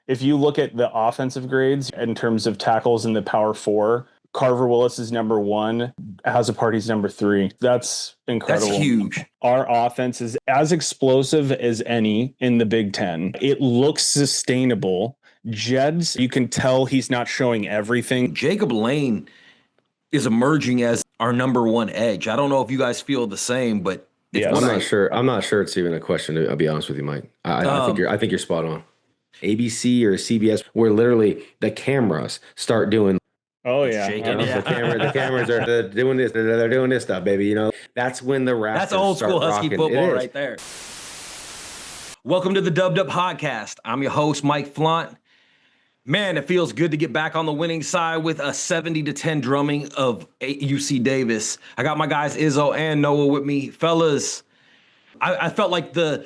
If you look at the offensive grades in terms of tackles in the Power Four, Carver Willis is number one. Azzopardi's number three. That's incredible. That's huge. Our offense is as explosive as any in the Big Ten. It looks sustainable. Jed's, you can tell he's not showing everything. Jacob Lane is emerging as our number one edge. I don't know if you guys feel the same, but I'm not sure. I'm not sure it's even a question. I'll be honest with you, Mike. I think you're spot on. ABC or CBS, where literally the cameras start doing. Oh yeah, the cameras are doing this. They're doing this stuff, baby. You know, that's when the Raptors. That's old school Husky football right there. Welcome to the Dubbed Up Podcast. I'm your host, Mike Flaunt. Man, it feels good to get back on the winning side with a 70-10 drumming of UC Davis. I got my guys Izzo and Noah with me. Fellas, I felt like the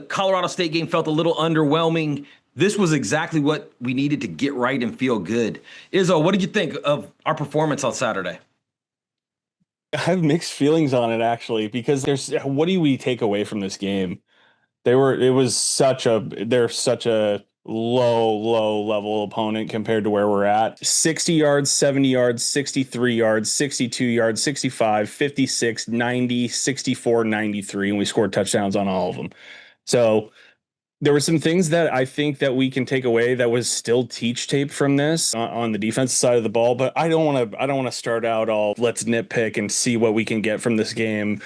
Colorado State game felt a little underwhelming. This was exactly what we needed to get right and feel good. Izzo, what did you think of our performance on Saturday? I have mixed feelings on it, actually, because what do we take away from this game? They're such a low level opponent compared to where we're at. 60 yards, 70 yards, 63 yards, 62 yards, 65, 56, 90, 64, 93, and we scored touchdowns on all of them. So there were some things that I think that we can take away that was still teach tape from this on the defensive side of the ball, but I don't want to start out all let's nitpick and see what we can get from this game.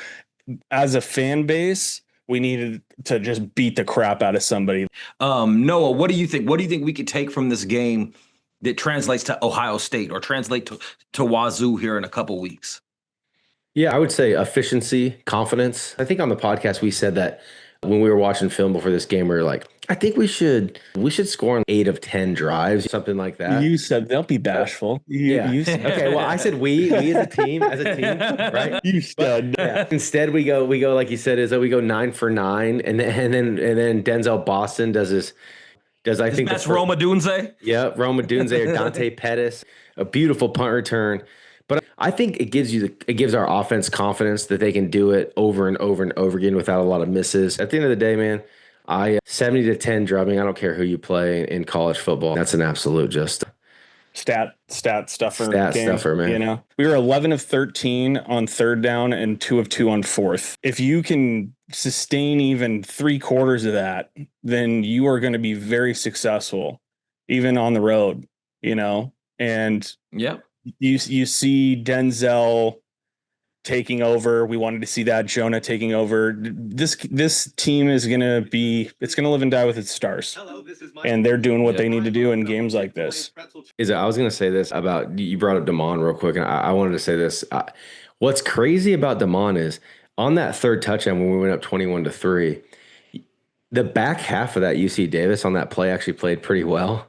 As a fan base, we needed to just beat the crap out of somebody. Noah, what do you think? What do you think we could take from this game that translates to Ohio State or translate to Wazzu here in a couple weeks? Yeah, I would say efficiency, confidence. I think on the podcast we said that when we were watching film before this game, we were like, I think we should score on 8 of 10 drives, something like that. You said they'll be bashful. Okay, well, I said we as a team, right? You stud. Yeah. Instead, we go like you said, is that we go 9 for 9, and then Denzel Boston does I think that's Roma Dunze? Yeah, Roma Dunze or Dante Pettis, a beautiful punt return. But I think it gives our offense confidence that they can do it over and over and over again without a lot of misses. At the end of the day, man, 70-10 drumming. I don't care who you play in college football. That's an absolute just stat stuffer. Stat stuffer, man. You know, we were 11 of 13 on third down and 2 of 2 on fourth. If you can sustain even 3/4 of that, then you are going to be very successful, even on the road. You know, and yeah. You see Denzel taking over. We wanted to see that. Jonah taking over. This team is gonna live and die with its stars. And they're doing what they need to do in games like this. I was gonna say this about, you brought up Damon real quick, and I wanted to say this. What's crazy about Damon is on that third touchdown when we went up 21-3, the back half of that UC Davis on that play actually played pretty well.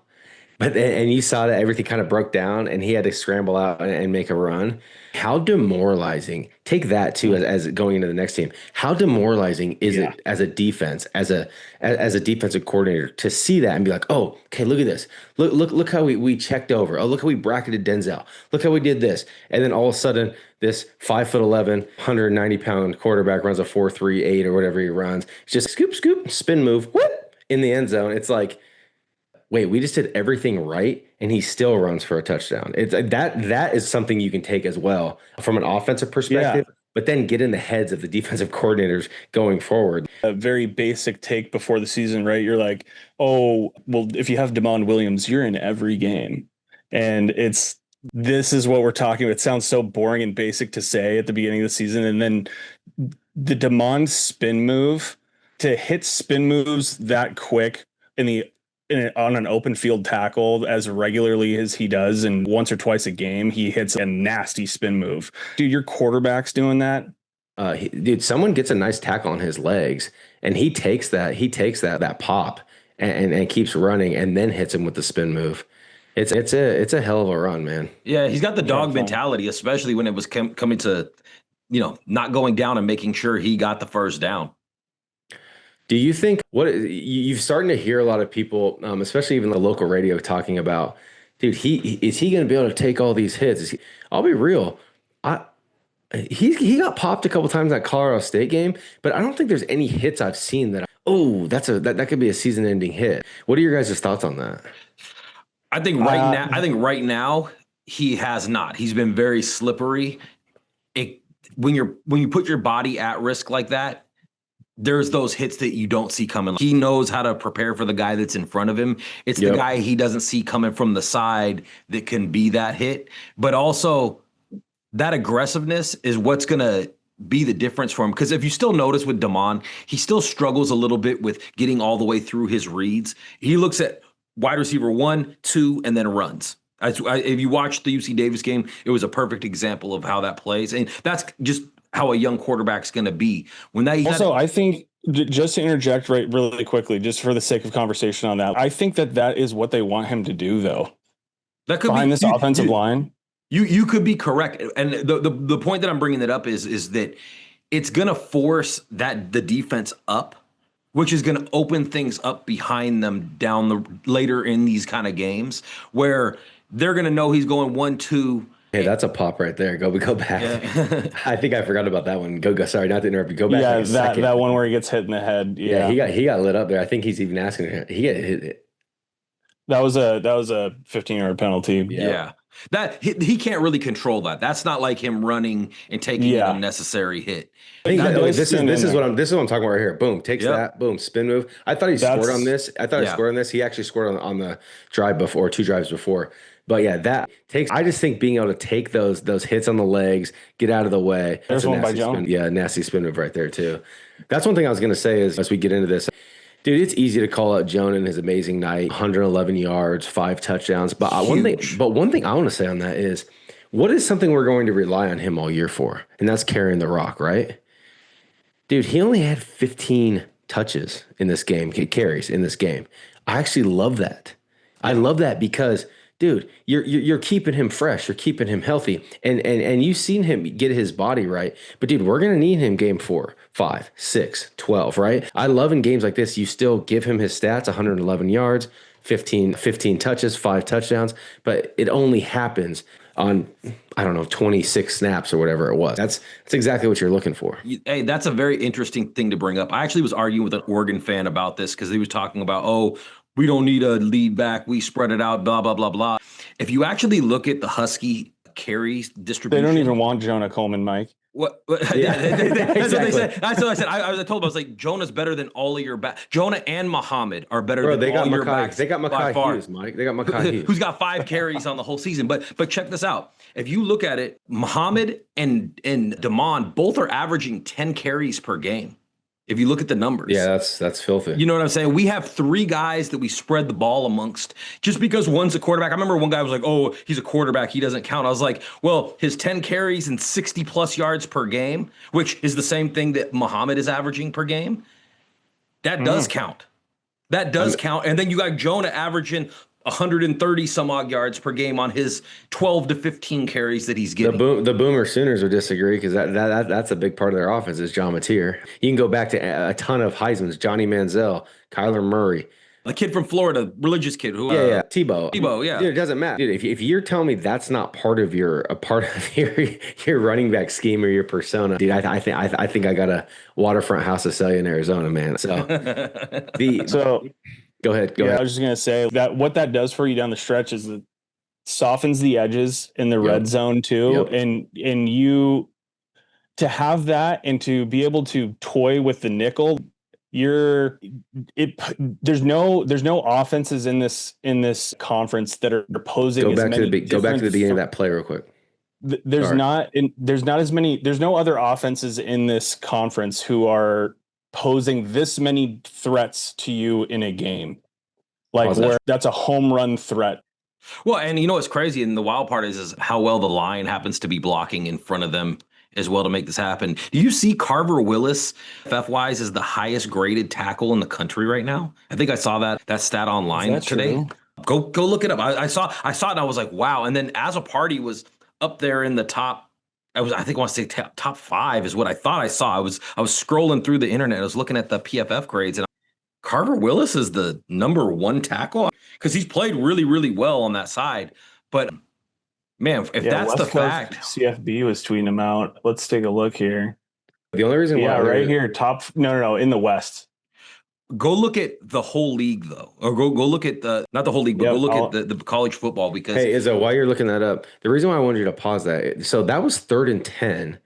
And you saw that everything kind of broke down and he had to scramble out and make a run. How demoralizing. Take that too as going into the next team. How demoralizing is it as a defense, as a defensive coordinator, to see that and be like, oh, okay, look at this. Look how we checked over. Oh, look how we bracketed Denzel. Look how we did this. And then all of a sudden, this 5'11", 190-pound quarterback runs a 4.38 or whatever he runs. It's just scoop, spin move, whoop, in the end zone. It's like, wait, we just did everything right, and he still runs for a touchdown. It's that is something you can take as well from an offensive perspective, but then get in the heads of the defensive coordinators going forward. A very basic take before the season, right? You're like, oh, well, if you have Damon Williams, you're in every game. And this is what we're talking about. It sounds so boring and basic to say at the beginning of the season. And then the Damon spin move, to hit spin moves that quick on an open field tackle as regularly as he does, and once or twice a game, he hits a nasty spin move. Dude, your quarterback's doing that. Someone gets a nice tackle on his legs, and he takes that pop and keeps running, and then hits him with the spin move. It's a hell of a run, man. Yeah, he's got the dog mentality, especially when it was coming to, not going down and making sure he got the first down. Do you think you're starting to hear a lot of people, especially even the local radio, talking about, dude, is he going to be able to take all these hits? I'll be real. He got popped a couple times in that Colorado State game, but I don't think there's any hits I've seen that Oh, that could be a season-ending hit. What are your guys' thoughts on that? I think right now he has not. He's been very slippery. When you put your body at risk like that, there's those hits that you don't see coming. He knows how to prepare for the guy that's in front of him. It's the guy he doesn't see coming from the side that can be that hit. But also that aggressiveness is what's going to be the difference for him. Because if you still notice with Damon, he still struggles a little bit with getting all the way through his reads. He looks at wide receiver 1, 2, and then runs. If you watch the UC Davis game, it was a perfect example of how that plays. And that's just how a young quarterback's going to be. I think, just to interject really quickly, just for the sake of conversation on that, I think that is what they want him to do, though. That could behind be this offensive line. You could be correct. And the point that I'm bringing it up is that it's going to force the defense up, which is going to open things up behind them later in these kind of games where they're going to know he's going 1, 2. Hey, that's a pop right there. Go back. Yeah. I think I forgot about that one. Go. Sorry, not to interrupt you. Go back. Yeah, that one where he gets hit in the head. Yeah, he got lit up there. I think he's even asking him. He got hit. That was a 15-yard penalty. Yeah. That he can't really control that. That's not like him running and taking an unnecessary hit. This is what I'm talking about right here. Boom, takes that. Boom, spin move. I thought he scored on this. He scored on this. He actually scored on the drive before, 2 drives before. But yeah, that takes. I just think being able to take those hits on the legs, get out of the way. There's one by Jonah. Yeah, nasty spin move right there too. That's one thing I was going to say is as we get into this. Dude, it's easy to call out Jonah and his amazing night, 111 yards, 5 touchdowns. But one thing I want to say on that is, what is something we're going to rely on him all year for? And that's carrying the rock, right? Dude, he only had 15 touches in this game, carries in this game. I actually love that. I love that because, dude, you're keeping him fresh, you're keeping him healthy, and you've seen him get his body right. But dude, we're gonna need him game 4, 5, 6, 12, right? I love in games like this, you still give him his stats, 111 yards, 15 touches, 5 touchdowns, but it only happens on, I don't know, 26 snaps or whatever it was. That's exactly what you're looking for. Hey, that's a very interesting thing to bring up. I actually was arguing with an Oregon fan about this because he was talking about, we don't need a lead back. We spread it out, blah, blah, blah, blah. If you actually look at the Husky carries distribution. They don't even want Jonah Coleman, Mike. What? Yeah. That's what they said. That's what I said. I told him, I was like, Jonah's better than all of your backs. Jonah and Muhammad are better than all your backs. They got Makai Hughes, Mike. They got Makai Hughes. Who's got 5 carries on the whole season. But check this out. If you look at it, Muhammad and Damon both are averaging 10 carries per game. If you look at the numbers. Yeah, that's filthy. You know what I'm saying? We have 3 guys that we spread the ball amongst just because one's a quarterback. I remember one guy was like, he's a quarterback, he doesn't count. I was like, well, his 10 carries and 60 plus yards per game, which is the same thing that Muhammad is averaging per game, that does count. That does count. And then you got Jonah averaging 130 some odd yards per game on his 12 to 15 carries that he's getting. The Boomer Sooners would disagree because that's a big part of their offense is John Mateer. You can go back to a ton of Heisman's, Johnny Manziel, Kyler Murray. The kid from Florida, religious kid who Tebow, yeah. Dude, it doesn't matter. Dude, if you're telling me that's not part of your running back scheme or your persona, dude, I think I got a waterfront house to sell you in Arizona, man. So Go ahead. I was just going to say that what that does for you down the stretch is it softens the edges in the red zone too. And you to have that and to be able to toy with the nickel, there's no offenses in this conference that are posing. Go back to the beginning of that play real quick. There's not as many. There's no other offenses in this conference who are posing this many threats to you in a game, like where that's a home run threat. Well, and you know what's crazy, and the wild part is how well the line happens to be blocking in front of them as well to make this happen. Do you see Carver Willis, FF-wise, is the highest graded tackle in the country right now? I think I saw that stat online today. True? Go look it up. I saw it and I was like, wow. And then Azzopardi was up there in the top. I want to say top 5 is what I thought I saw. I was scrolling through the internet. I was looking at the PFF grades, and Carver Willis is the number 1 tackle because he's played really, really well on that side. But man, if that's the fact, CFB was tweeting him out. Let's take a look here. The only reason why right here, top no in the West. Go look at the whole league, though, or go look at not the whole league, but go look at the college football because. Hey, Izzo, while you're looking that up, the reason why I wanted you to pause that, so that was 3rd and 10.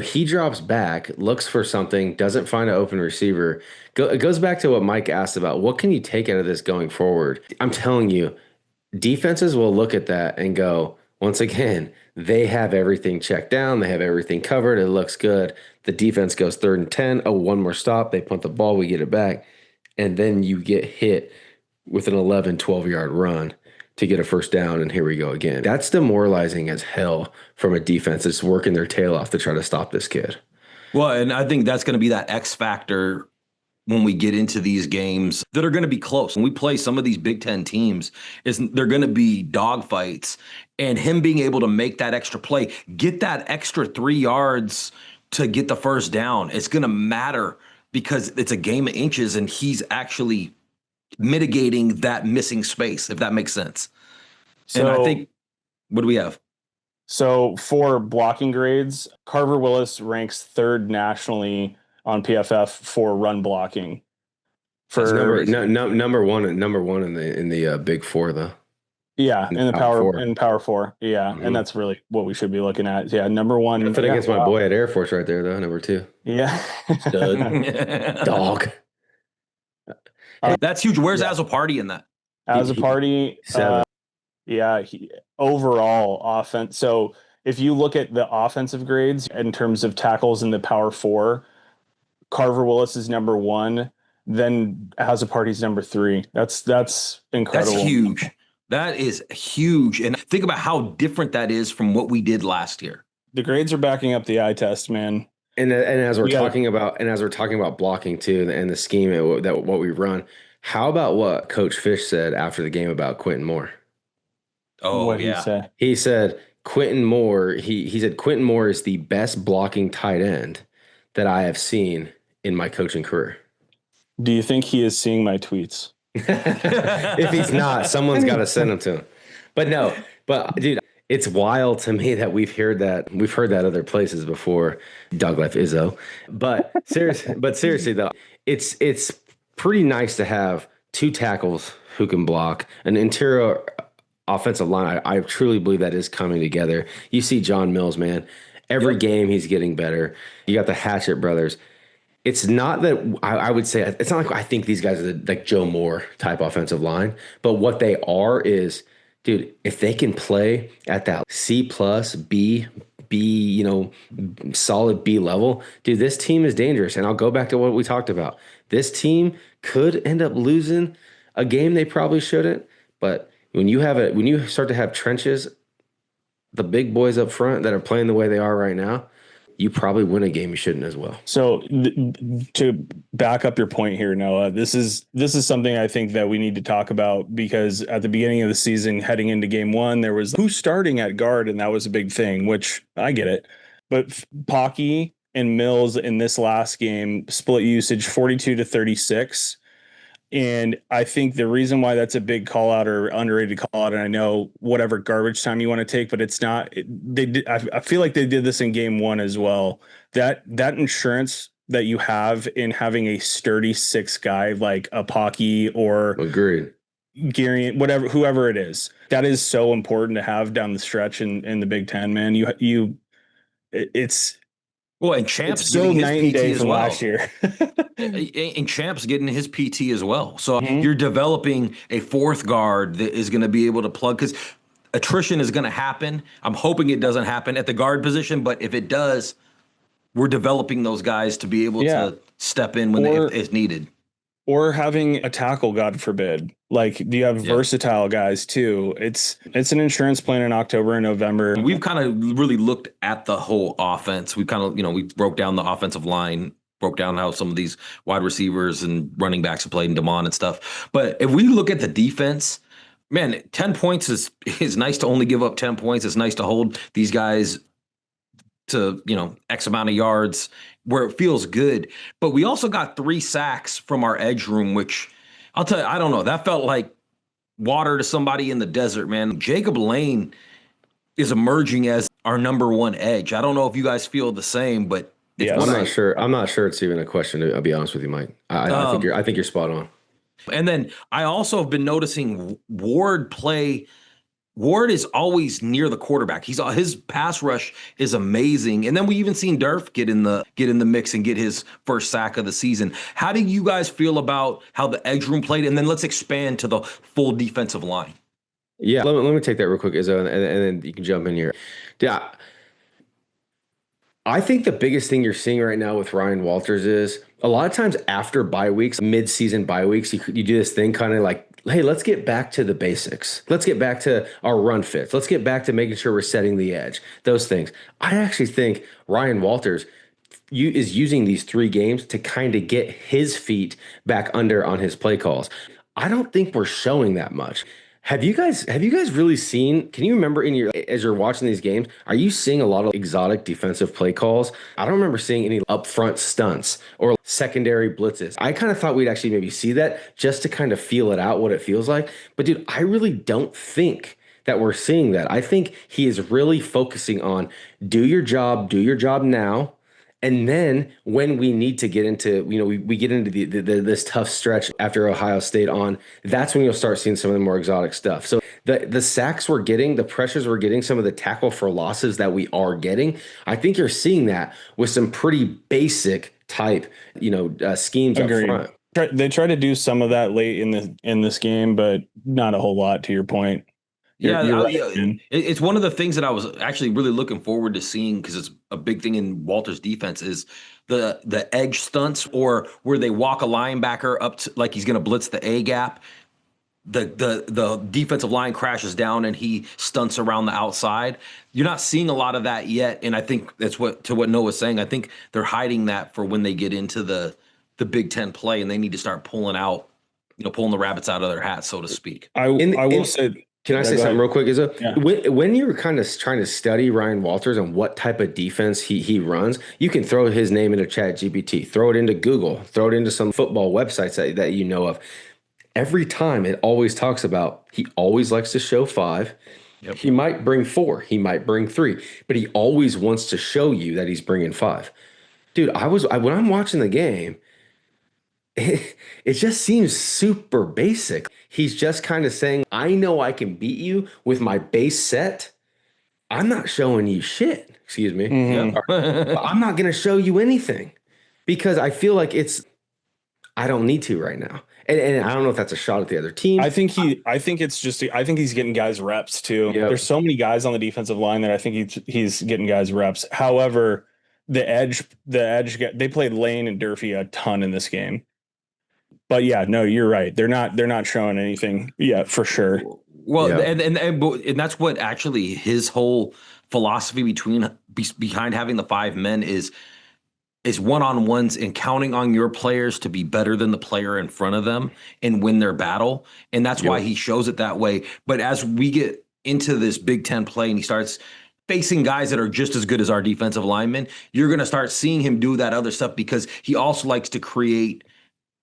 He drops back, looks for something, doesn't find an open receiver. It goes back to what Mike asked about. What can you take out of this going forward? I'm telling you, defenses will look at that and go, once again, they have everything checked down. They have everything covered. It looks good. The defense goes 3rd and 10. Oh, one more stop. They punt the ball. We get it back. And then you get hit with an 11, 12-yard run to get a first down, and here we go again. That's demoralizing as hell from a defense that's working their tail off to try to stop this kid. Well, and I think that's going to be that X factor when we get into these games that are going to be close. When we play some of these Big Ten teams, they're going to be dogfights, and him being able to make that extra play, get that extra 3 yards to get the first down, it's going to matter because it's a game of inches, and he's actually mitigating that missing space, if that makes sense. So, and I think, what do we have? So for blocking grades, Carver Willis ranks 3rd nationally on PFF for run blocking. For number one in the Big Four though. Yeah, in the Power Four. Yeah, and that's really what we should be looking at. Yeah, number 1. Nothing against my boy at Air Force right there though. Number 2. Yeah, stud dog. That's huge. Where's Azzopardi in that? Azzopardi, 7. Overall offense. So if you look at the offensive grades in terms of tackles in the Power 4, Carver Willis is number 1. Then Azzopardi's number 3. That's incredible. That's huge. That is huge. And think about how different that is from what we did last year. The grades are backing up the eye test, man. And as we're talking about blocking too, and the scheme that what we run, how about what Coach Fish said after the game about Quinten Moore? Oh, what yeah. He said Quinten Moore. He said Quinten Moore is the best blocking tight end that I have seen in my coaching career. Do you think he is seeing my tweets? If he's not, someone's got to send them to him. But dude, it's wild to me that we've heard that other places before. Dog life Izzo. But seriously though, it's pretty nice to have 2 tackles who can block, an interior offensive line. I truly believe that is coming together. You see John Mills, man. Every game he's getting better. You got the Hatchet brothers. It's not that I would say, it's not like I think these guys are like Joe Moore type offensive line, but what they are is, dude, if they can play at that C+, B, solid B level, dude, this team is dangerous. And I'll go back to what we talked about. This team could end up losing a game they probably shouldn't, but when you start to have trenches, the big boys up front that are playing the way they are right now, you probably win a game you shouldn't as well. So to back up your point here, Noah, this is something I think that we need to talk about, because at the beginning of the season, heading into game 1, there was who's starting at guard, and that was a big thing, which I get it. But Paki and Mills in this last game split usage 42-36. And I think the reason why that's a big call out or underrated call out, and I know whatever garbage time you want to take, but it's not. I feel like they did this in game 1 as well. That insurance that you have in having a sturdy 6 guy like a Paki or agreed, Gary, whoever it is, that is so important to have down the stretch in the Big Ten, man. Well, and Champ's still night and day from last year. And Champ's getting his PT as well. So you're developing a 4th guard that is going to be able to plug, because attrition is going to happen. I'm hoping it doesn't happen at the guard position, but if it does, we're developing those guys to be able to step in when it's needed. Or having a tackle, God forbid. Like, do you have versatile guys too? It's an insurance plan in October and November. We've kind of really looked at the whole offense. We kind of, we broke down the offensive line, broke down how some of these wide receivers and running backs have played in Damon and stuff. But if we look at the defense, man, 10 points is nice to only give up 10 points. It's nice to hold these guys to, X amount of yards where it feels good. But we also got 3 sacks from our edge room, which I'll tell you, I don't know. That felt like water to somebody in the desert, man. Jacob Lane is emerging as our number 1 edge. I don't know if you guys feel the same, but Yes. I'm not sure it's even a question. I'll be honest with you, Mike. I think you're spot on. And then I also have been noticing Ward play. Ward is always near the quarterback. His pass rush is amazing. And then we even seen Durf get in the mix and get his first sack of the season. How do you guys feel about how the edge room played? And then let's expand to the full defensive line. Yeah, let me take that real quick, Izzo, and then you can jump in here. Yeah, I think the biggest thing you're seeing right now with Ryan Walters is a lot of times after bye weeks, mid-season bye weeks, you do this thing kind of like, hey, let's get back to the basics. Let's get back to our run fits. Let's get back to making sure we're setting the edge. Those things. I actually think Ryan Walters is using these 3 games to kind of get his feet back under on his play calls. I don't think we're showing that much. Have you guys really seen, can you remember as you're watching these games, are you seeing a lot of exotic defensive play calls? I don't remember seeing any upfront stunts or secondary blitzes. I kind of thought we'd actually maybe see that just to kind of feel it out, what it feels like. But dude, I really don't think that we're seeing that. I think he is really focusing on do your job now. And then when we need to get into, we get into this tough stretch after Ohio State that's when you'll start seeing some of the more exotic stuff. So the sacks we're getting, the pressures we're getting, some of the tackle for losses that we are getting, I think you're seeing that with some pretty basic type, schemes Agreed. up front. They try to do some of that late in this game, but not a whole lot, to your point. You're right, it's one of the things that I was actually really looking forward to seeing, because it's a big thing in Walter's defense, is the edge stunts, or where they walk a linebacker up to, like he's going to blitz the A gap. The defensive line crashes down and he stunts around the outside. You're not seeing a lot of that yet, and I think that's what Noah's saying. I think they're hiding that for when they get into the Big Ten play and they need to start pulling the rabbits out of their hats, so to speak. I will say. Can I say something real quick? Yeah. When you're kind of trying to study Ryan Walters and what type of defense he runs, you can throw his name into ChatGPT, throw it into Google, throw it into some football websites that you know of. Every time it always talks about, he always likes to show 5. Yep. He might bring 4, he might bring 3, but he always wants to show you that he's bringing 5. Dude, when I'm watching the game, it just seems super basic. He's just kind of saying, I know I can beat you with my base set. I'm not showing you shit. Excuse me. Mm-hmm. I'm not going to show you anything because I feel like I don't need to right now. And I don't know if that's a shot at the other team. I think he's getting guys reps too. Yep. There's so many guys on the defensive line that I think he's getting guys reps. However, the edge, they played Lane and Durfee a ton in this game. But yeah, no, you're right. They're not showing anything yet for sure. Well, yeah. and that's what actually his whole philosophy behind having the 5 men is one-on-ones and counting on your players to be better than the player in front of them and win their battle. And that's why he shows it that way. But as we get into this Big Ten play and he starts facing guys that are just as good as our defensive linemen, you're going to start seeing him do that other stuff because he also likes to create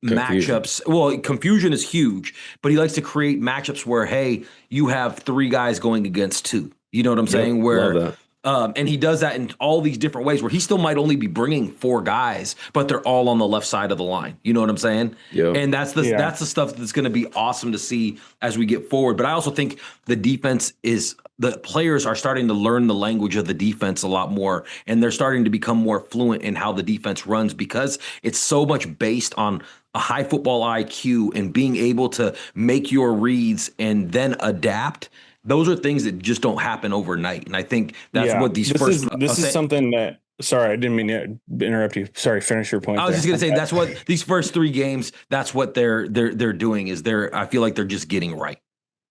matchups. Well, confusion is huge, but he likes to create matchups where, hey, you have 3 guys going against 2. You know what I'm saying? Where and he does that in all these different ways where he still might only be bringing 4 guys, but they're all on the left side of the line. You know what I'm saying? Yep. And that's the stuff that's going to be awesome to see as we get forward. But I also think the players are starting to learn the language of the defense a lot more, and they're starting to become more fluent in how the defense runs because it's so much based on a high football IQ and being able to make your reads and then adapt. Those are things that just don't happen overnight. And I think that's what these this is something that, sorry, I didn't mean to interrupt you. Sorry, finish your point. I was just going to say, that's what these first 3 games, that's what they're doing is I feel like they're just getting right.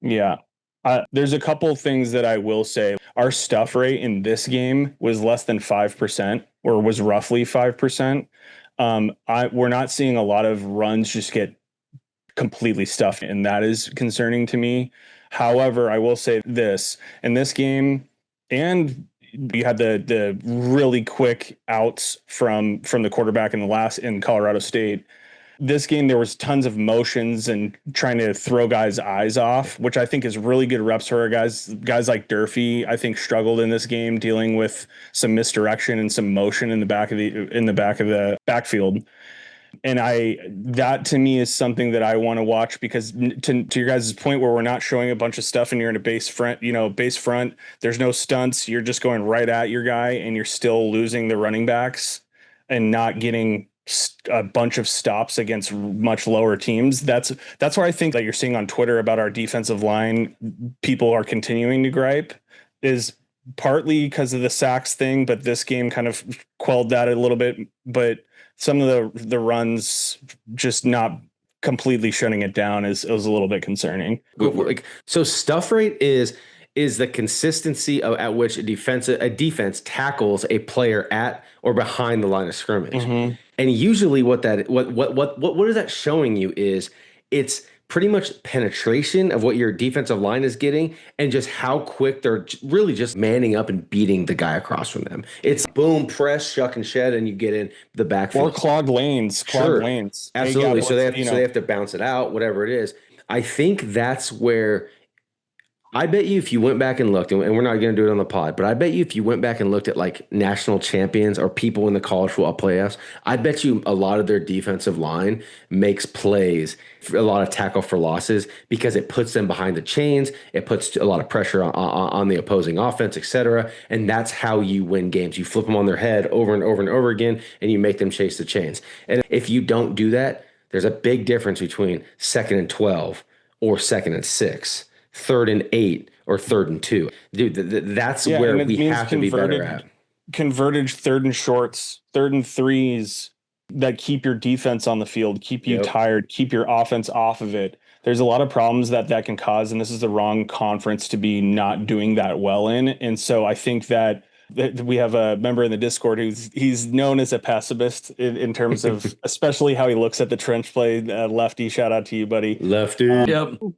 Yeah. There's a couple things that I will say. Our stuff rate in this game was less than 5% or was roughly 5%. We're not seeing a lot of runs just get completely stuffed, and that is concerning to me. However, I will say this, in this game, and we had the really quick outs from the quarterback in Colorado State. This game, there was tons of motions and trying to throw guys' eyes off, which I think is really good reps for our guys. Guys like Durfee, I think, struggled in this game dealing with some misdirection and some motion in the back of the backfield. And that to me is something that I want to watch, because to your guys' point, where we're not showing a bunch of stuff and you're in a base front, there's no stunts. You're just going right at your guy and you're still losing the running backs and not getting a bunch of stops against much lower teams. That's where I think that you're seeing on Twitter about our defensive line, people are continuing to gripe, is partly because of the sacks thing, but this game kind of quelled that a little bit. But some of the runs just not completely shutting it down is a little bit concerning. So stuff rate is the consistency at which a defense tackles a player at or behind the line of scrimmage. Mm-hmm. And usually what is that showing you is it's pretty much penetration of what your defensive line is getting and just how quick they're really just manning up and beating the guy across from them. It's boom, press, shuck and shed, and you get in the backfield. Or clogged lanes. Absolutely. So they have to bounce it out, whatever it is. I think that's where I bet you if you went back and looked, and we're not going to do it on the pod, but I bet you if you went back and looked at like national champions or people in the college football playoffs, I bet you a lot of their defensive line makes plays, a lot of tackle for losses, because it puts them behind the chains. It puts a lot of pressure on the opposing offense, etc. And that's how you win games. You flip them on their head over and over and over again, and you make them chase the chains. And if you don't do that, there's a big difference between 2nd and 12 or 2nd and 6. 3rd and 8 or 3rd and 2. Dude, that's where we have to be better at. Converted 3rd and shorts, 3rd and 3s that keep your defense on the field, keep you tired, keep your offense off of it. There's a lot of problems that can cause, and this is the wrong conference to be not doing that well in. And so I think that we have a member in the Discord he's known as a pessimist in terms of especially how he looks at the trench play. Lefty, shout out to you, buddy. Lefty,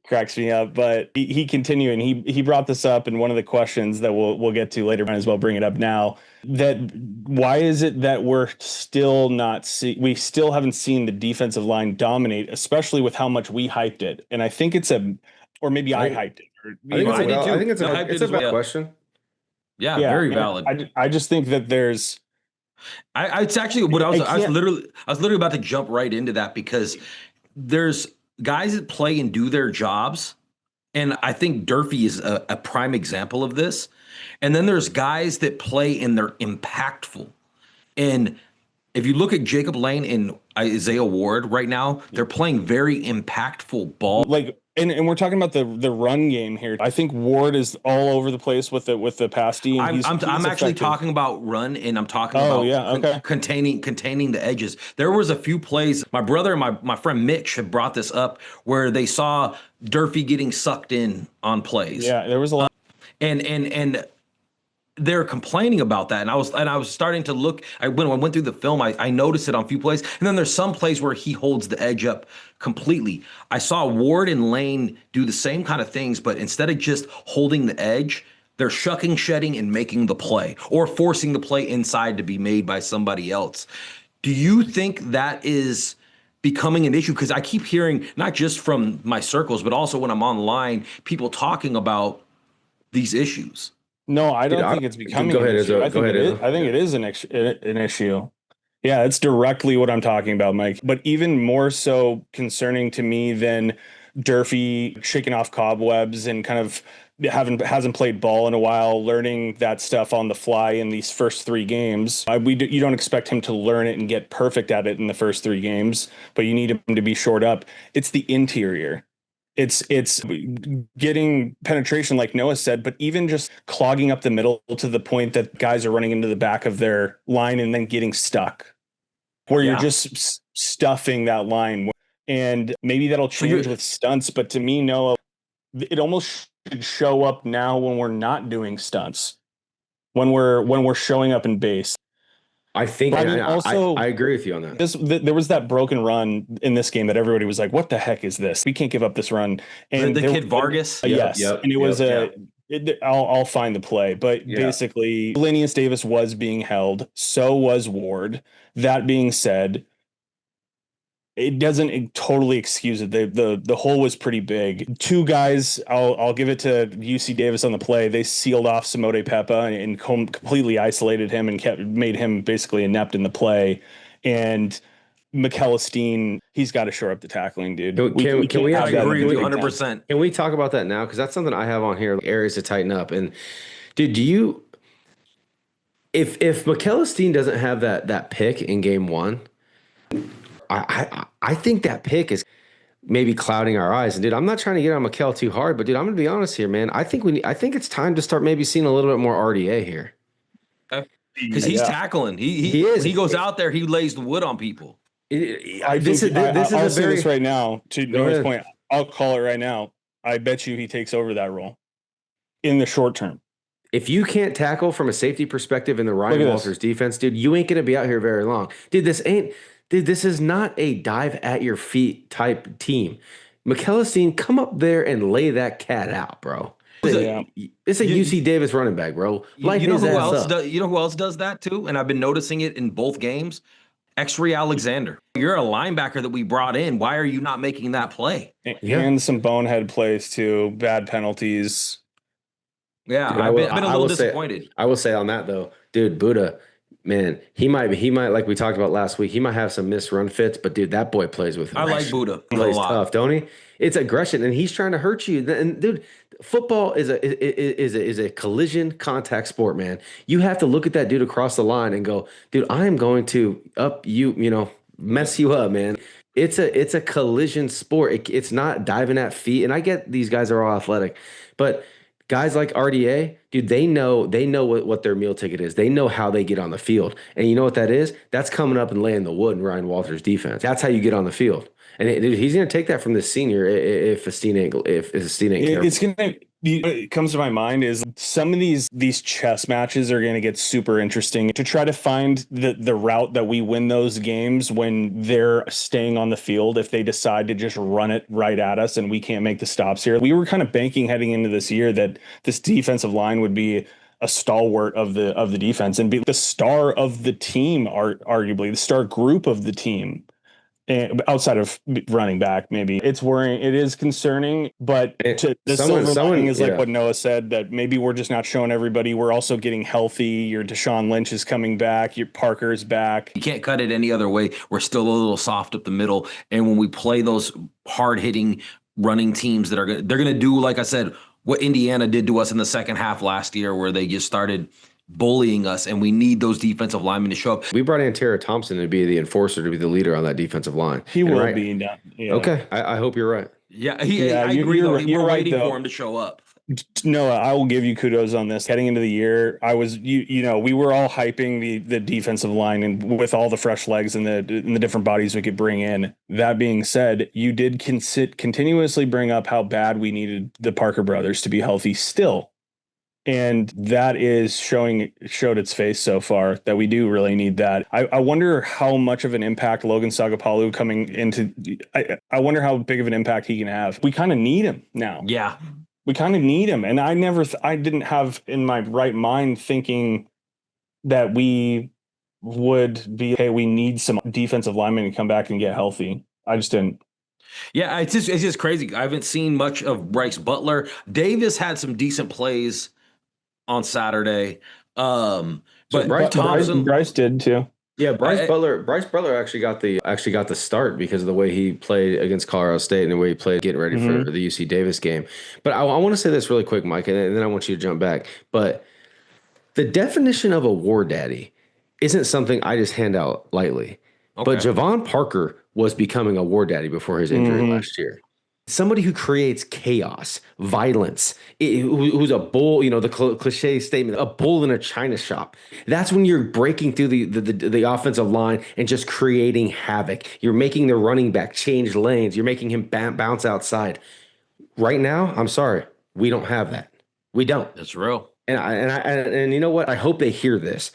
cracks me up. But he continued, and he brought this up in one of the questions that we'll get to later. Might as well bring it up now. That why is it that we still haven't seen the defensive line dominate, especially with how much we hyped it? And I think I hyped it. I think it's a valid question. Yeah, very valid. I just think that there's. It's actually what I was literally about to jump right into that, because there's guys that play and do their jobs, and I think Durfee is a prime example of this. And then there's guys that play and they're impactful. And if you look at Jacob Lane and Isaiah Ward right now, they're playing very impactful ball. And we're talking about the run game here. I think Ward is all over the place with the pass D. I'm actually talking about run, and I'm talking about containing the edges. There was a few plays. My brother and my friend Mitch have brought this up where they saw Durfee getting sucked in on plays. Yeah, there was a lot. And they're complaining about that, and I was starting to look. When I went through the film, I noticed it on a few plays, and then there's some plays where he holds the edge up completely. I saw Ward and Lane do the same kind of things, but instead of just holding the edge, they're shucking, shedding, and making the play, or forcing the play inside to be made by somebody else. Do you think that is becoming an issue? Because I keep hearing, not just from my circles, but also when I'm online, people talking about these issues. No, I don't think it's becoming an issue. I think it is an issue. Yeah, it's directly what I'm talking about, Mike. But even more so concerning to me than Durfee shaking off cobwebs and kind of hasn't played ball in a while, learning that stuff on the fly in these first 3 games. You don't expect him to learn it and get perfect at it in the first 3 games, but you need him to be shored up. It's the interior. It's getting penetration, like Noah said, but even just clogging up the middle to the point that guys are running into the back of their line and then getting stuck, where you're just stuffing that line. And maybe that'll change with stunts, but to me, Noah, it almost should show up now when we're not doing stunts, when we're showing up in base. I think I agree with you on that. There was that broken run in this game that everybody was like, "What the heck is this? We can't give up this run." And the kid Vargas, yes, and it was I'll find the play, but basically, Lenius Davis was being held. So was Ward. That being said, it doesn't totally excuse it. The hole was pretty big. Two guys, I'll give it to UC Davis on the play. They sealed off Samote Peppa and completely isolated him and made him basically inept in the play. And McEllisteen, he's got to shore up the tackling, dude. Can we agree with you 100%. Can we talk about that now? Because that's something I have on here, areas to tighten up. And dude, do you, if McEllisteen doesn't have that pick in game one, I think that pick is maybe clouding our eyes. And dude, I'm not trying to get on McKell too hard, but dude, I'm gonna be honest here, man. I think it's time to start maybe seeing a little bit more RDA here. Because he's tackling. He is. He goes out there, he lays the wood on people. I'll say this right now to Noah's point. I'll call it right now. I bet you he takes over that role in the short term. If you can't tackle from a safety perspective in the Ryan Walters defense, dude, you ain't gonna be out here very long. Dude, this is not a dive at your feet type team. McEllisteen, come up there and lay that cat out, bro. It's a UC Davis running back, bro. You know who else does that too? And I've been noticing it in both games. X-Ray Alexander. You're a linebacker that we brought in. Why are you not making that play? And some bonehead plays too, bad penalties. Yeah, dude, I've been a little disappointed. I will say on that though, dude, Buddha, man, he might like we talked about last week. He might have some missed run fits, but dude, that boy plays with. I like Buddha. He plays tough, don't he? It's aggression, and he's trying to hurt you. And dude, football is a collision contact sport, man. You have to look at that dude across the line and go, dude, I am going to mess you up, man. It's a collision sport. It's not diving at feet. And I get these guys are all athletic, but guys like RDA, dude, they know what their meal ticket is. They know how they get on the field. And you know what that is? That's coming up and laying the wood in Ryan Walters' defense. That's how you get on the field. And dude, he's going to take that from the senior if Esteen ain't careful. It comes to my mind is some of these chess matches are going to get super interesting to try to find the route that we win those games when they're staying on the field. If they decide to just run it right at us and we can't make the stops here, we were kind of banking heading into this year that this defensive line would be a stalwart of the defense and be the star of the team, arguably the star group of the team. And outside of running back, maybe it's worrying. It is concerning, but the silver lining is like what Noah said, that maybe we're just not showing everybody. We're also getting healthy. Your Deshaun Lynch is coming back. Your Parker's back. You can't cut it any other way. We're still a little soft up the middle. And when we play those hard hitting running teams they're going to do, like I said, what Indiana did to us in the second half last year, where they just started bullying us, and we need those defensive linemen to show up. We brought in Tara Thompson to be the enforcer, to be the leader on that defensive line. He will be. Yeah. Okay, I hope you're right. Yeah, I agree. We're waiting for him to show up. Noah, I will give you kudos on this. Heading into the year, I was, we were all hyping the defensive line and with all the fresh legs and the different bodies we could bring in. That being said, you did continuously bring up how bad we needed the Parker brothers to be healthy still. And that showed its face so far, that we do really need that. I wonder how much of an impact Logan Sagapalu coming into. I wonder how big of an impact he can have. We kind of need him now. Yeah, we kind of need him. And I didn't have in my right mind thinking that we would be, hey, we need some defensive linemen to come back and get healthy. I just didn't. Yeah, it's just crazy. I haven't seen much of Bryce Butler. Davis had some decent plays on Saturday. But Bryce did too. Yeah, Bryce Butler actually got the start because of the way he played against Colorado State and the way he played getting ready for the UC Davis game. But I want to say this really quick, Mike, and then I want you to jump back. But the definition of a war daddy isn't something I just hand out lightly. Okay. But Javon Parker was becoming a war daddy before his injury last year. Somebody who creates chaos, violence, who's a bull, the cliche statement, a bull in a china shop. That's when you're breaking through the offensive line and just creating havoc. You're making the running back change lanes. You're making him bounce outside. Right now, I'm sorry, we don't have that. We don't. That's real. And you know what? I hope they hear this.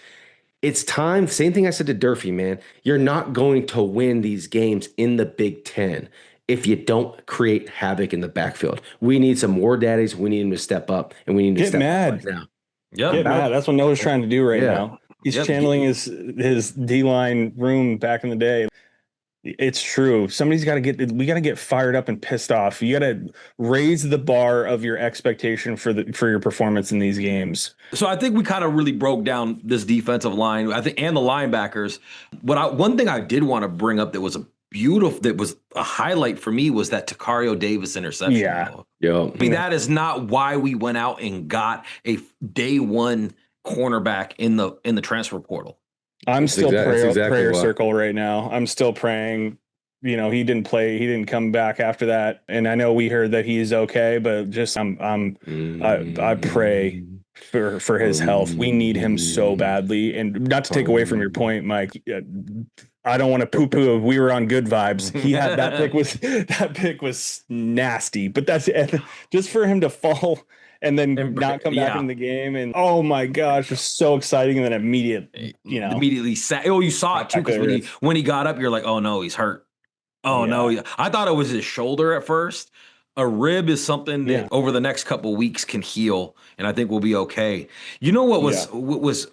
It's time. Same thing I said to Durfee, man. You're not going to win these games in the Big Ten if you don't create havoc in the backfield. We need some war daddies. We need them to step up, and we need to get mad now. Yeah, get mad. That's what Noah's trying to do right now. He's channeling his D-line room back in the day. It's true. We got to get fired up and pissed off. You got to raise the bar of your expectation for your performance in these games. So I think we kind of really broke down this defensive line, I think, and the linebackers. One thing I did want to bring up that was a highlight for me was that Tacario Davis interception. Yeah. Yo. I mean, that is not why we went out and got a day one cornerback in the transfer portal. I'm still prayer circle right now. I'm still praying. You know, he didn't come back after that. And I know we heard that he's okay, but just I pray for his health. We need him so badly. And not to take away from your point, Mike, I don't want to poo-poo. We were on good vibes. He had that pick was nasty, but that's just for him to fall and then not come back in the game. And oh my gosh, it's so exciting. And then immediately sat. Oh, you saw it too, because when he got up, you're like, oh no, he's hurt. Oh no. I thought it was his shoulder at first. A rib is something that over the next couple of weeks can heal, and I think we'll be okay. You know what was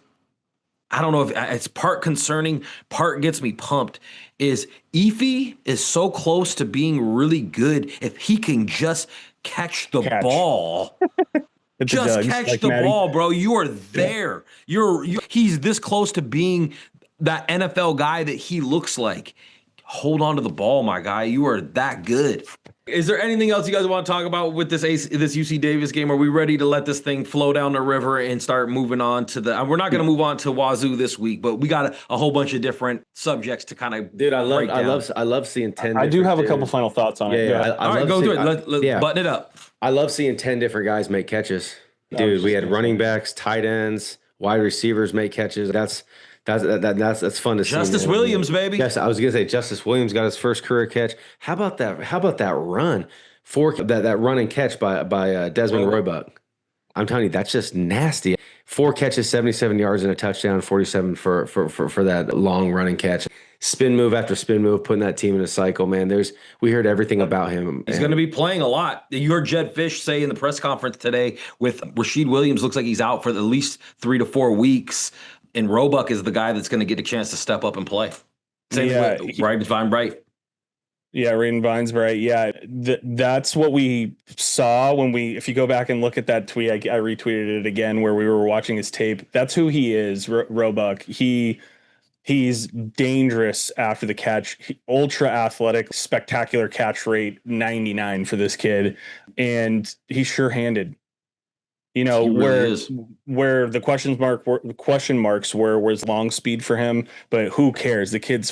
I don't know if it's part concerning, part gets me pumped, is Efi is so close to being really good if he can just catch the ball. Just catch the ball, bro. You are there. He's this close to being that NFL guy that he looks like. Hold on to the ball, my guy. You are that good. Is there anything else you guys want to talk about with this UC Davis game? Are we ready to let this thing flow down the river and start moving on to we're not going to move on to Wazzu this week, but we got a whole bunch of different subjects to kind of I love seeing 10. I do have a couple final thoughts on it. All right, go through it. Let's button it up. I love seeing 10 different guys make catches. Dude, we had running backs, tight ends, wide receivers make catches. That's fun to see. Justice Williams, baby. Yes, I was gonna say Justice Williams got his first career catch. How about that run? That run and catch by Desmond Roebuck. I'm telling you, that's just nasty. 4 catches, 77 yards and a touchdown, 47 for that long running catch. Spin move after spin move, putting that team in a cycle, man. We heard everything about him. He's going to be playing a lot. You heard Jed Fish say in the press conference today with Rashid Williams, looks like he's out for at least 3 to 4 weeks. And Roebuck is the guy that's going to get a chance to step up and play. Same with Vine Bright. Yeah, Raiden Vines Bright. Yeah, that's what we saw if you go back and look at that tweet, I retweeted it again where we were watching his tape. That's who he is, Roebuck. He's dangerous after the catch, ultra athletic, spectacular catch rate, 99 for this kid. And he's sure-handed. You know, where the question marks were was long speed for him, but who cares? The kid's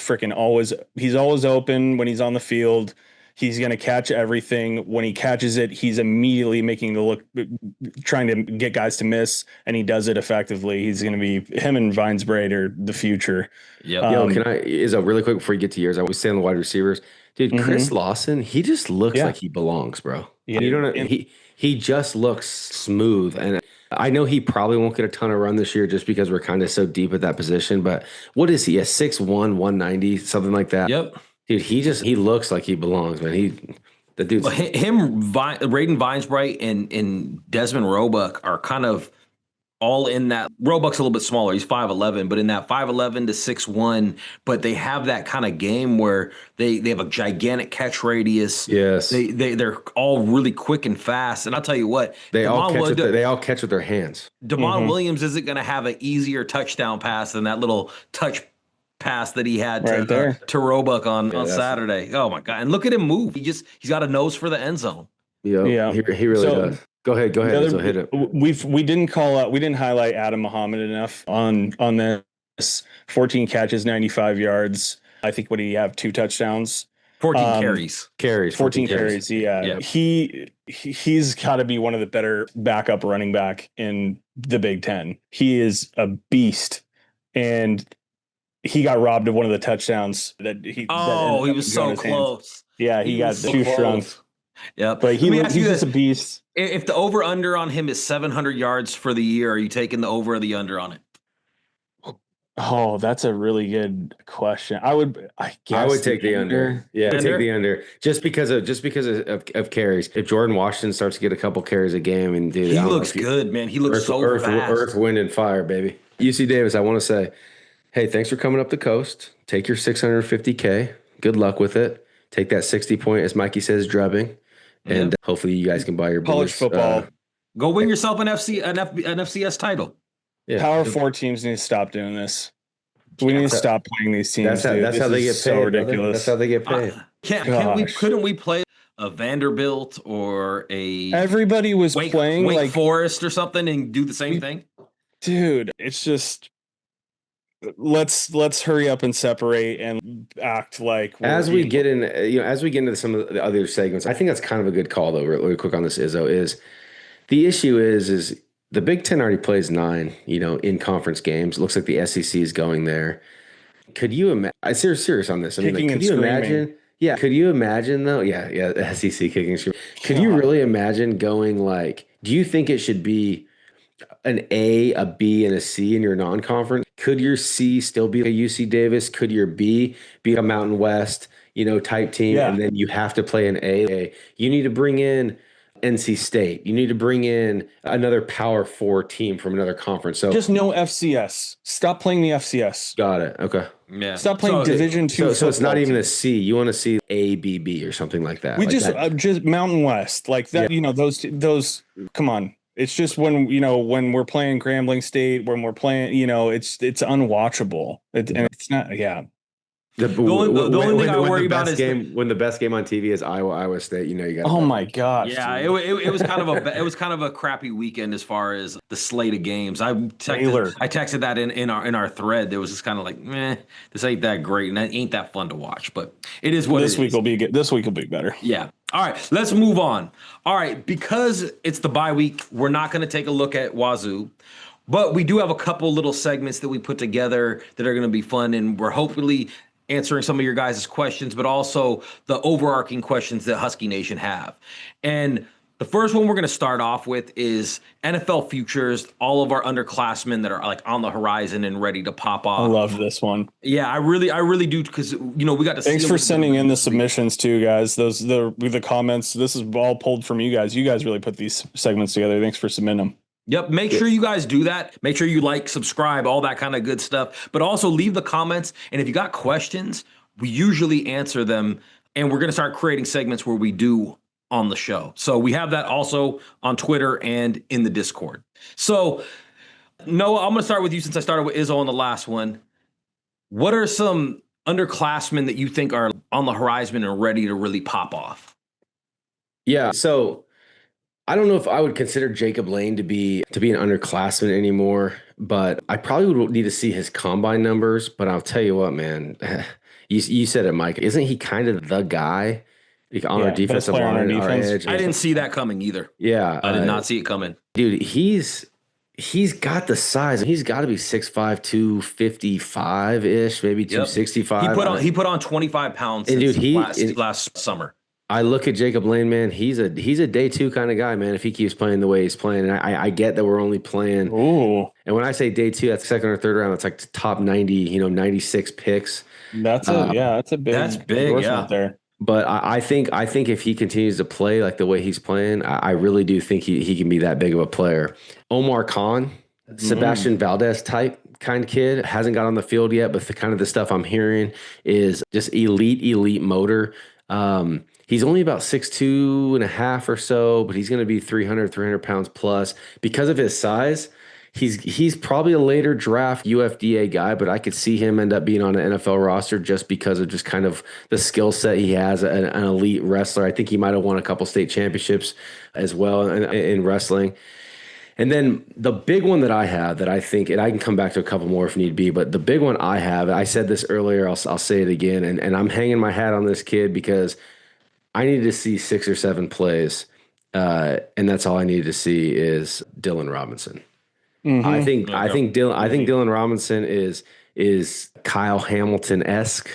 he's always open when he's on the field. He's going to catch everything. When he catches it, he's immediately trying to get guys to miss, and he does it effectively. He's going to be, him and Vines Braid are the future. Yeah. Really quick before you get to yours, I was saying the wide receivers, dude, Chris Lawson, he just looks like he belongs, bro. Yeah. You don't know, he just looks smooth. And I know he probably won't get a ton of run this year just because we're kind of so deep at that position. But what is he? A 6'1", 190, something like that? Yep. Dude, he looks like he belongs, man. The dude's Raiden Vinesbright and Desmond Roebuck are kind of all in that. Roebuck's a little bit smaller. He's 5'11", but in that 5'11" to 6'1", but they have that kind of game where they have a gigantic catch radius. Yes. They're all really quick and fast. And I'll tell you what, they all catch with their hands. Damon Williams isn't going to have an easier touchdown pass than that little touch pass that he had to Roebuck on Saturday. Oh my God. And look at him move. He's got a nose for the end zone. Yeah. He really does. Go ahead. So hit it. We didn't highlight Adam Muhammad enough on this. 14 catches, 95 yards. I think what did he have? 2 touchdowns. 14 carries. 14 carries. Yeah. He's got to be one of the better backup running back in the Big Ten. He is a beast. And he got robbed of one of the touchdowns he was so close. Yeah, he got too strong. Yep. But he's just a beast. If the over-under on him is 700 yards for the year, are you taking the over or the under on it? Oh, that's a really good question. I would take the under. Yeah, I'd take the under just because of carries. If Jordan Washington starts to get a couple carries a game, and dude, he looks good, man. He looks so fast. Earth, wind, and fire, baby. UC Davis, I want to say, hey, thanks for coming up the coast. Take your $650K. Good luck with it. Take that 60 point, as Mikey says, drubbing. And hopefully you guys can buy your college boys, football. Go win yourself an FCS title. Yeah. Power 4 teams need to stop doing this. We need to stop playing these teams. That's how they get paid. So ridiculous. Brother. That's how they get paid. Couldn't we play a Vanderbilt or a everybody was playing Wake like Forest or something and do the same thing? Dude, it's just let's hurry up and separate and act like as we get into some of the other segments. I think that's kind of a good call though. Really quick on this, Izzo, is the issue is the Big Ten already plays 9, in conference games. It looks like the SEC is going there. Could you imagine? I'm serious on this. I mean, could you imagine? Yeah. Could you imagine though? Yeah. SEC kicking and screaming. Could you really imagine going like? Do you think it should be an A, a B, and a C in your non-conference? Could your C still be a UC Davis? Could your B be a Mountain West, type team? Yeah. And then you have to play an A. You need to bring in NC State. You need to bring in another Power 4 team from another conference. So just no FCS. Stop playing the FCS. Got it. Okay. Yeah. Stop playing Division 2. So it's not even a C. You want to see A, B, B or something like that. We just Mountain West like that. Yeah. Those. Come on. It's just when we're playing Grambling State, when we're playing, it's unwatchable. And it's not. Yeah. The only thing I worry about is when the best game on TV is Iowa State. You got. Oh my gosh! Yeah, it was kind of a crappy weekend as far as the slate of games. I texted that in our thread. There was just kind of like, this ain't that great, and that ain't that fun to watch. But it is what this week will be good. This week will be better. Yeah. All right, let's move on. All right, because it's the bye week, we're not going to take a look at Wazzu. But we do have a couple little segments that we put together that are going to be fun, and we're hopefully answering some of your guys' questions, but also the overarching questions that Husky Nation have. And the first one we're going to start off with is NFL futures, all of our underclassmen that are like on the horizon and ready to pop off. I love this one. Yeah, I really do, because we got to. Thanks for sending in the submissions too, guys. The comments. This is all pulled from you guys. You guys really put these segments together. Thanks for submitting them. Yep. Make sure you guys do that. Make sure you like, subscribe, all that kind of good stuff. But also leave the comments. And if you got questions, we usually answer them. And we're going to start creating segments where we do on the show. So we have that also on Twitter and in the Discord. So Noah, I'm going to start with you since I started with Izzo on the last one. What are some underclassmen that you think are on the horizon and ready to really pop off? Yeah. So I don't know if I would consider Jacob Lane to be an underclassman anymore, but I probably would need to see his combine numbers. But I'll tell you what, man, you said it, Mike. Isn't he kind of the guy on our defensive line, our edge? I didn't see that coming either. Yeah, I did not see it coming, dude. He's got the size. He's got to be 6'5", 255 ish, maybe 265. He put on 25 pounds. And dude, last summer. I look at Jacob Lane, man. He's a day 2 kind of guy, man. If he keeps playing the way he's playing, and I get that we're only playing. Ooh. And when I say day 2, that's second or third round. It's like top 90, 96 picks. That's big. Yeah. There. But I think if he continues to play like the way he's playing, I really do think he can be that big of a player. Omar Khan, Sebastian Valdez type kind of kid, hasn't got on the field yet, but the stuff I'm hearing is just elite motor. He's only about 6'2" and a half or so, but he's going to be 300 pounds plus. Because of his size, he's probably a later draft UFDA guy, but I could see him end up being on an NFL roster just because of just kind of the skill set he has, an elite wrestler. I think he might have won a couple state championships as well in wrestling. And then the big one that I have that I think, and I can come back to a couple more if need be, but the big one I have, I said this earlier, I'll say it again, and I'm hanging my hat on this kid because I needed to see 6 or 7 plays, and that's all I needed to see is Dylan Robinson. Mm-hmm. I think Dylan Robinson is Kyle Hamilton-esque.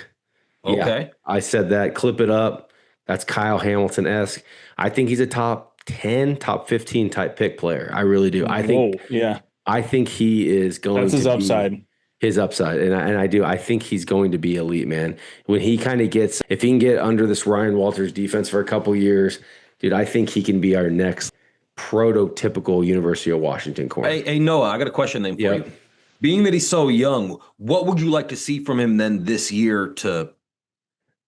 Okay. Yeah, I said that. Clip it up. That's Kyle Hamilton-esque. I think he's a top 10, top 15 type pick player. I really do. I think he is going to be. That's his upside. His upside, and I do. I think he's going to be elite, man. When he kind of gets, if he can get under this Ryan Walters defense for a couple years, dude, I think he can be our next prototypical University of Washington corner. Hey Noah, I got a question then for you. Being that he's so young, what would you like to see from him then this year to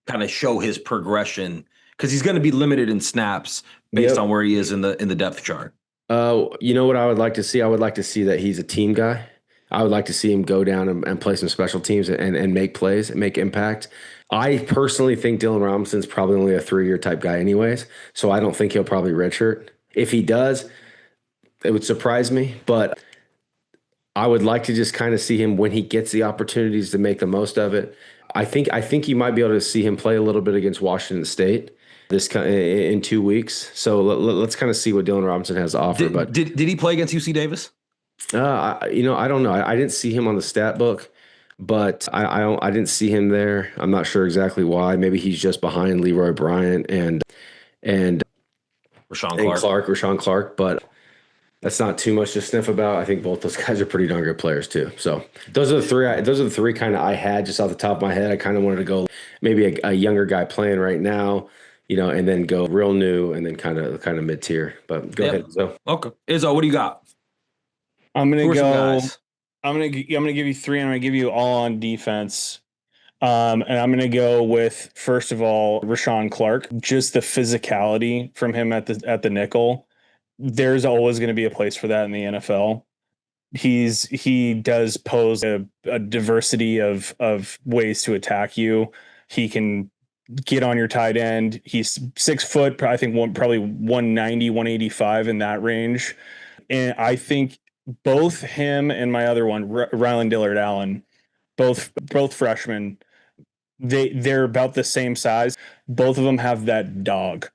kind of show his progression? Because he's going to be limited in snaps based on where he is in the depth chart. You know what I would like to see? I would like to see that he's a team guy. I would like to see him go down and play some special teams and make plays and make impact. I personally think Dylan Robinson's probably only a 3-year type guy anyways, so I don't think he'll probably redshirt. If he does, it would surprise me, but I would like to just kind of see him when he gets the opportunities to make the most of it. I think you might be able to see him play a little bit against Washington State in 2 weeks. So let's kind of see what Dylan Robinson has to offer. Did he play against UC Davis? I don't know. I didn't see him on the stat book, but I didn't see him there. I'm not sure exactly why. Maybe he's just behind Leroy Bryant and Rashawn Clark, but that's not too much to sniff about. I think both those guys are pretty darn good players too. So those are the three kind of I had just off the top of my head. I kind of wanted to go maybe a younger guy playing right now, and then go real new and then kind of mid tier. But go ahead. So okay, Izzo, what do you got? I'm gonna go. I'm gonna give you three. And I'm gonna give you all on defense. And I'm gonna go with, first of all, Rashawn Clark. Just the physicality from him at the nickel. There's always going to be a place for that in the NFL. He does pose a diversity of ways to attack you. He can get on your tight end. He's 6 foot, I think probably 190, 185 in that range. And I think both him and my other one, Rylan Dillard Allen, both freshmen, they're about the same size. Both of them have that dog.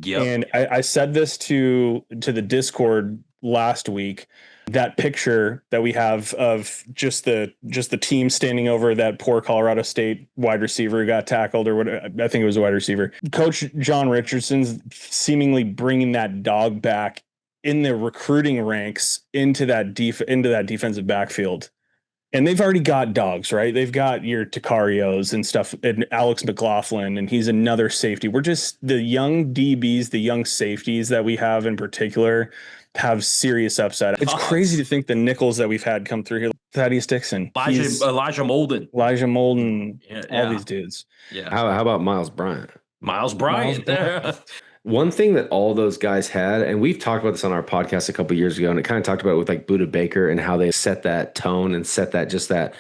Yep. And I said this to the Discord last week. That picture that we have of just the team standing over that poor Colorado State wide receiver who got tackled, or what, I think it was a wide receiver. Coach John Richardson's seemingly bringing that dog back in the recruiting ranks into that defensive backfield. And they've already got dogs, right? They've got your Tacarios and stuff, and Alex McLaughlin, and he's another safety. We're just the young DBs, the young safeties that we have in particular have serious upside. It's crazy to think the nickels that we've had come through here. Thaddeus Dixon, Elijah Molden, all these dudes. Yeah. How about Miles Bryant? Miles Bryant. One thing that all those guys had, and we've talked about this on our podcast a couple of years ago, and it kind of talked about it with like Buda Baker and how they set that tone and set that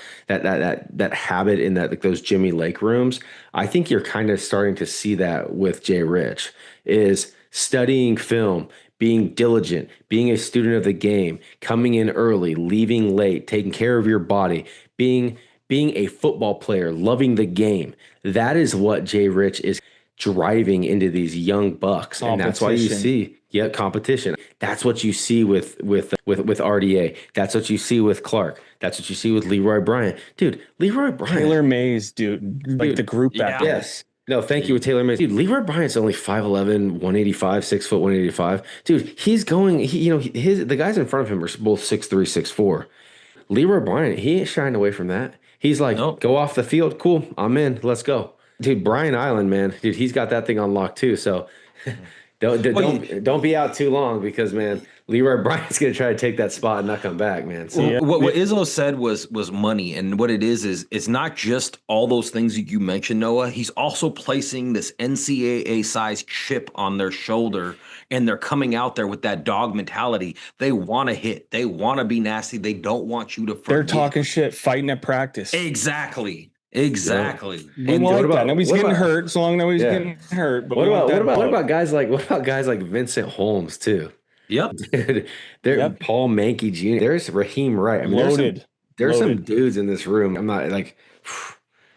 habit in that, like those Jimmy Lake rooms. I think you're kind of starting to see that with Jay Rich, is studying film, being diligent, being a student of the game, coming in early, leaving late, taking care of your body, being a football player, loving the game. That is what Jay Rich is driving into these young bucks, and that's why you see competition. That's what you see with RDA. That's what you see with Clark. That's what you see with Leroy Bryant. Dude, Leroy Bryant, Taylor Mays, dude, like the group back there. Yes. No, thank you with Taylor Mays. Dude, Leroy Bryant's only 5'11", 185, 6 foot 185. Dude, he's going, the guys in front of him are both 6'3", 6'4". Leroy Bryant, he ain't shying away from that. He's like, Go off the field. Cool. I'm in. Let's go. Dude, Brian Island, man, dude, he's got that thing on lock too. So don't be out too long, because, man, Leroy Bryant's gonna try to take that spot and not come back, man. So what Izzo said was money, and what it is it's not just all those things you mentioned, Noah. He's also placing this NCAA size chip on their shoulder, and they're coming out there with that dog mentality. They want to hit, they want to be nasty, they don't want you to forget. They're talking shit, fighting at practice. Exactly. And like that. Nobody's getting hurt, so long nobody's getting hurt. But what about guys like Vincent Holmes too? Yep. Paul Mankey Jr. There's Raheem Wright. I mean, loaded. There's some dudes in this room. I'm not like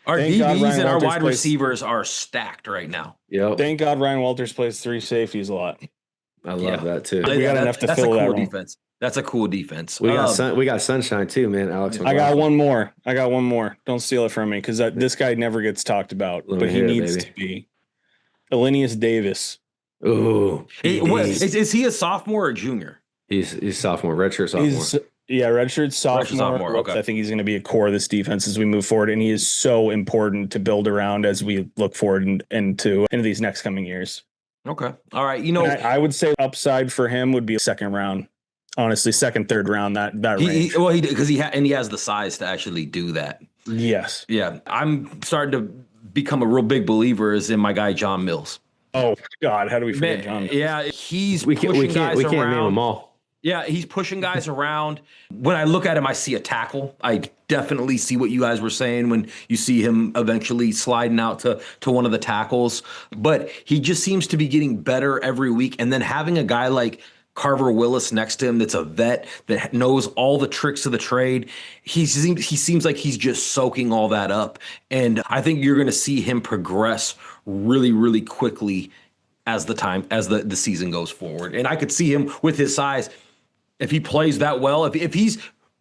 our DBs and our wide receivers are stacked right now. Yep. Thank God Ryan Walters plays 3 safeties a lot. I love that too. We got enough to fill that room. Defense. That's a cool defense. We got Sunshine too, man. Alex. I got one more. Don't steal it from me, because this guy never gets talked about, but he needs to be. Elenius Davis. Ooh. Is he a sophomore or junior? He's sophomore, redshirt sophomore. Redshirt sophomore. Okay. I think he's going to be a core of this defense as we move forward, and he is so important to build around as we look forward into these next coming years. Okay. All right. I would say upside for him would be a second round. Honestly, second, third round, that range. Because he has the size to actually do that. Yes. Yeah. I'm starting to become a real big believer is in my guy John Mills. Oh God, how do we forget Man, John? yeah, he's We pushing guys can't around. name them all. Yeah, he's pushing guys around. When I look at him, I see a tackle. I definitely see what you guys were saying when you see him eventually sliding out to one of the tackles. But he just seems to be getting better every week. And then having a guy like Carver Willis next to him that's a vet that knows all the tricks of the trade, he seems like he's just soaking all that up. And I think you're going to see him progress really, really quickly as the season goes forward. And I could see him with his size, if he plays that well, if he's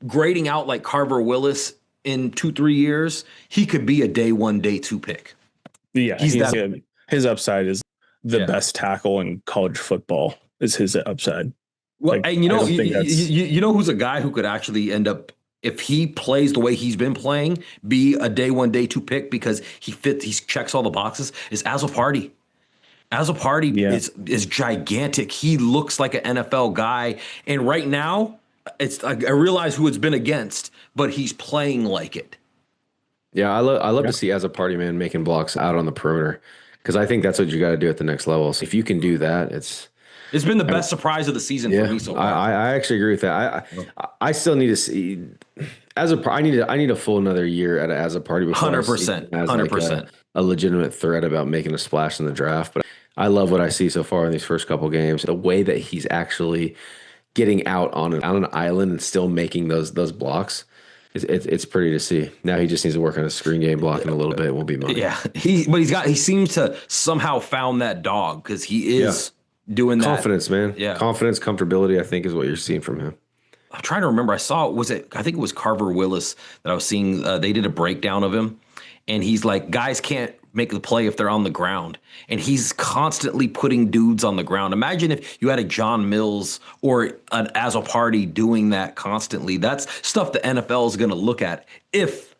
grading out like Carver Willis in 2-3 years, he could be a day 1, day 2 pick. Yeah, his upside is the best tackle in college football is his upside. Well, like, and you know who's a guy who could actually end up, if he plays the way he's been playing, be a day 1, day 2 pick because he checks all the boxes, is Azzopardi. Azzopardi is gigantic. He looks like an NFL guy. And right now, I realize who it's been against, but he's playing like it. Yeah, I love to see Azzopardi, man, making blocks out on the perimeter because I think that's what you got to do at the next level. So if you can do that, it's been the best surprise of the season for me so far. I actually agree with that. I still need to see Azzopardi. I need a full another year at Azzopardi before 100%, 100%. Like a legitimate threat about making a splash in the draft. But I love what I see so far in these first couple games. The way that he's actually getting out on an island and still making those blocks, it's pretty to see. Now he just needs to work on his screen game blocking a little bit. It won't be money. Yeah, he seems to somehow found that dog because he is doing that. Confidence, man. Yeah, confidence, comfortability. I think is what you're seeing from him. I'm trying to remember. I think it was Carver Willis that I was seeing. They did a breakdown of him, and he's like, guys can't make the play if they're on the ground. And he's constantly putting dudes on the ground. Imagine if you had a John Mills or an Azzopardi doing that constantly. That's stuff the NFL is going to look at if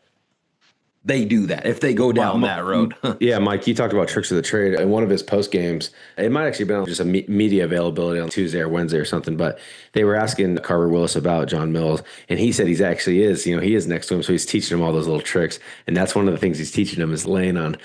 they do that, if they go down that road. Yeah, Mike, he talked about tricks of the trade in one of his post games. It might actually been just a media availability on Tuesday or Wednesday or something, but they were asking Carver Willis about John Mills, and he said he is next to him, so he's teaching him all those little tricks, and that's one of the things he's teaching him is laying on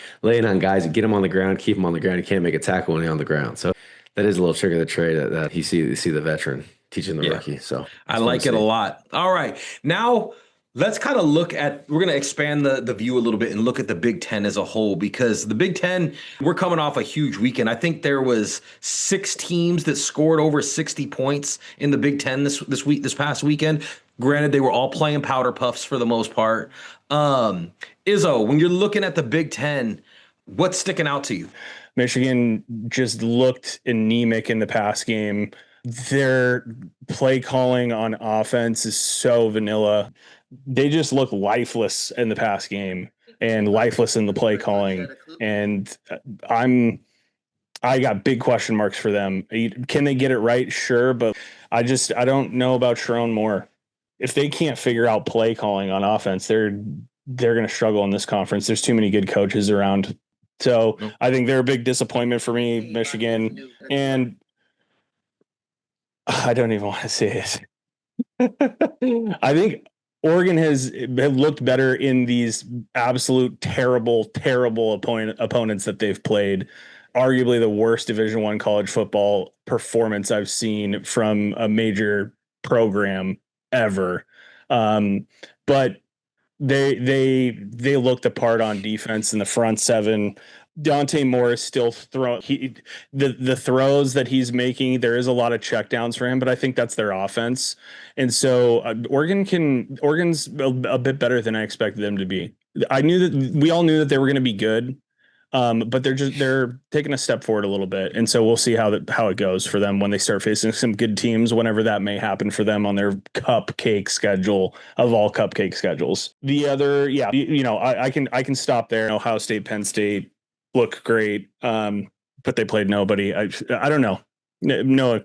guys and get them on the ground, keep them on the ground. You can't make a tackle when you're on the ground. So that is a little trick of the trade that you see the veteran teaching the rookie. So I like it a lot. All right, now let's kind of we're going to expand the view a little bit and look at the Big Ten as a whole, because the Big Ten, we're coming off a huge weekend. I think there was 6 teams that scored over 60 points in the Big Ten this past weekend. Granted, they were all playing powder puffs for the most part. Izzo, when you're looking at the Big Ten, what's sticking out to you? Michigan just looked anemic in the pass game. Their play calling on offense is so vanilla. They just look lifeless in the pass game and lifeless in the play calling. And I got big question marks for them. Can they get it right? Sure. But I don't know about Sharon Moore. If they can't figure out play calling on offense, they're going to struggle in this conference. There's too many good coaches around. So I think they're a big disappointment for me, Michigan. And I don't even want to say it. I think Oregon has looked better in these absolute terrible opponents that they've played. Arguably the worst Division I college football performance I've seen from a major program ever. But they looked apart on defense in the front seven. Dante Moore is still throwing the throws that he's making. There is a lot of checkdowns for him, but I think that's their offense. And so Oregon's a bit better than I expected them to be. We all knew that they were going to be good. But they're taking a step forward a little bit. And so we'll see how it goes for them when they start facing some good teams, whenever that may happen for them on their cupcake schedule of all cupcake schedules. The other, I can stop there. Ohio State, Penn State look great. But they played nobody. I don't know. No,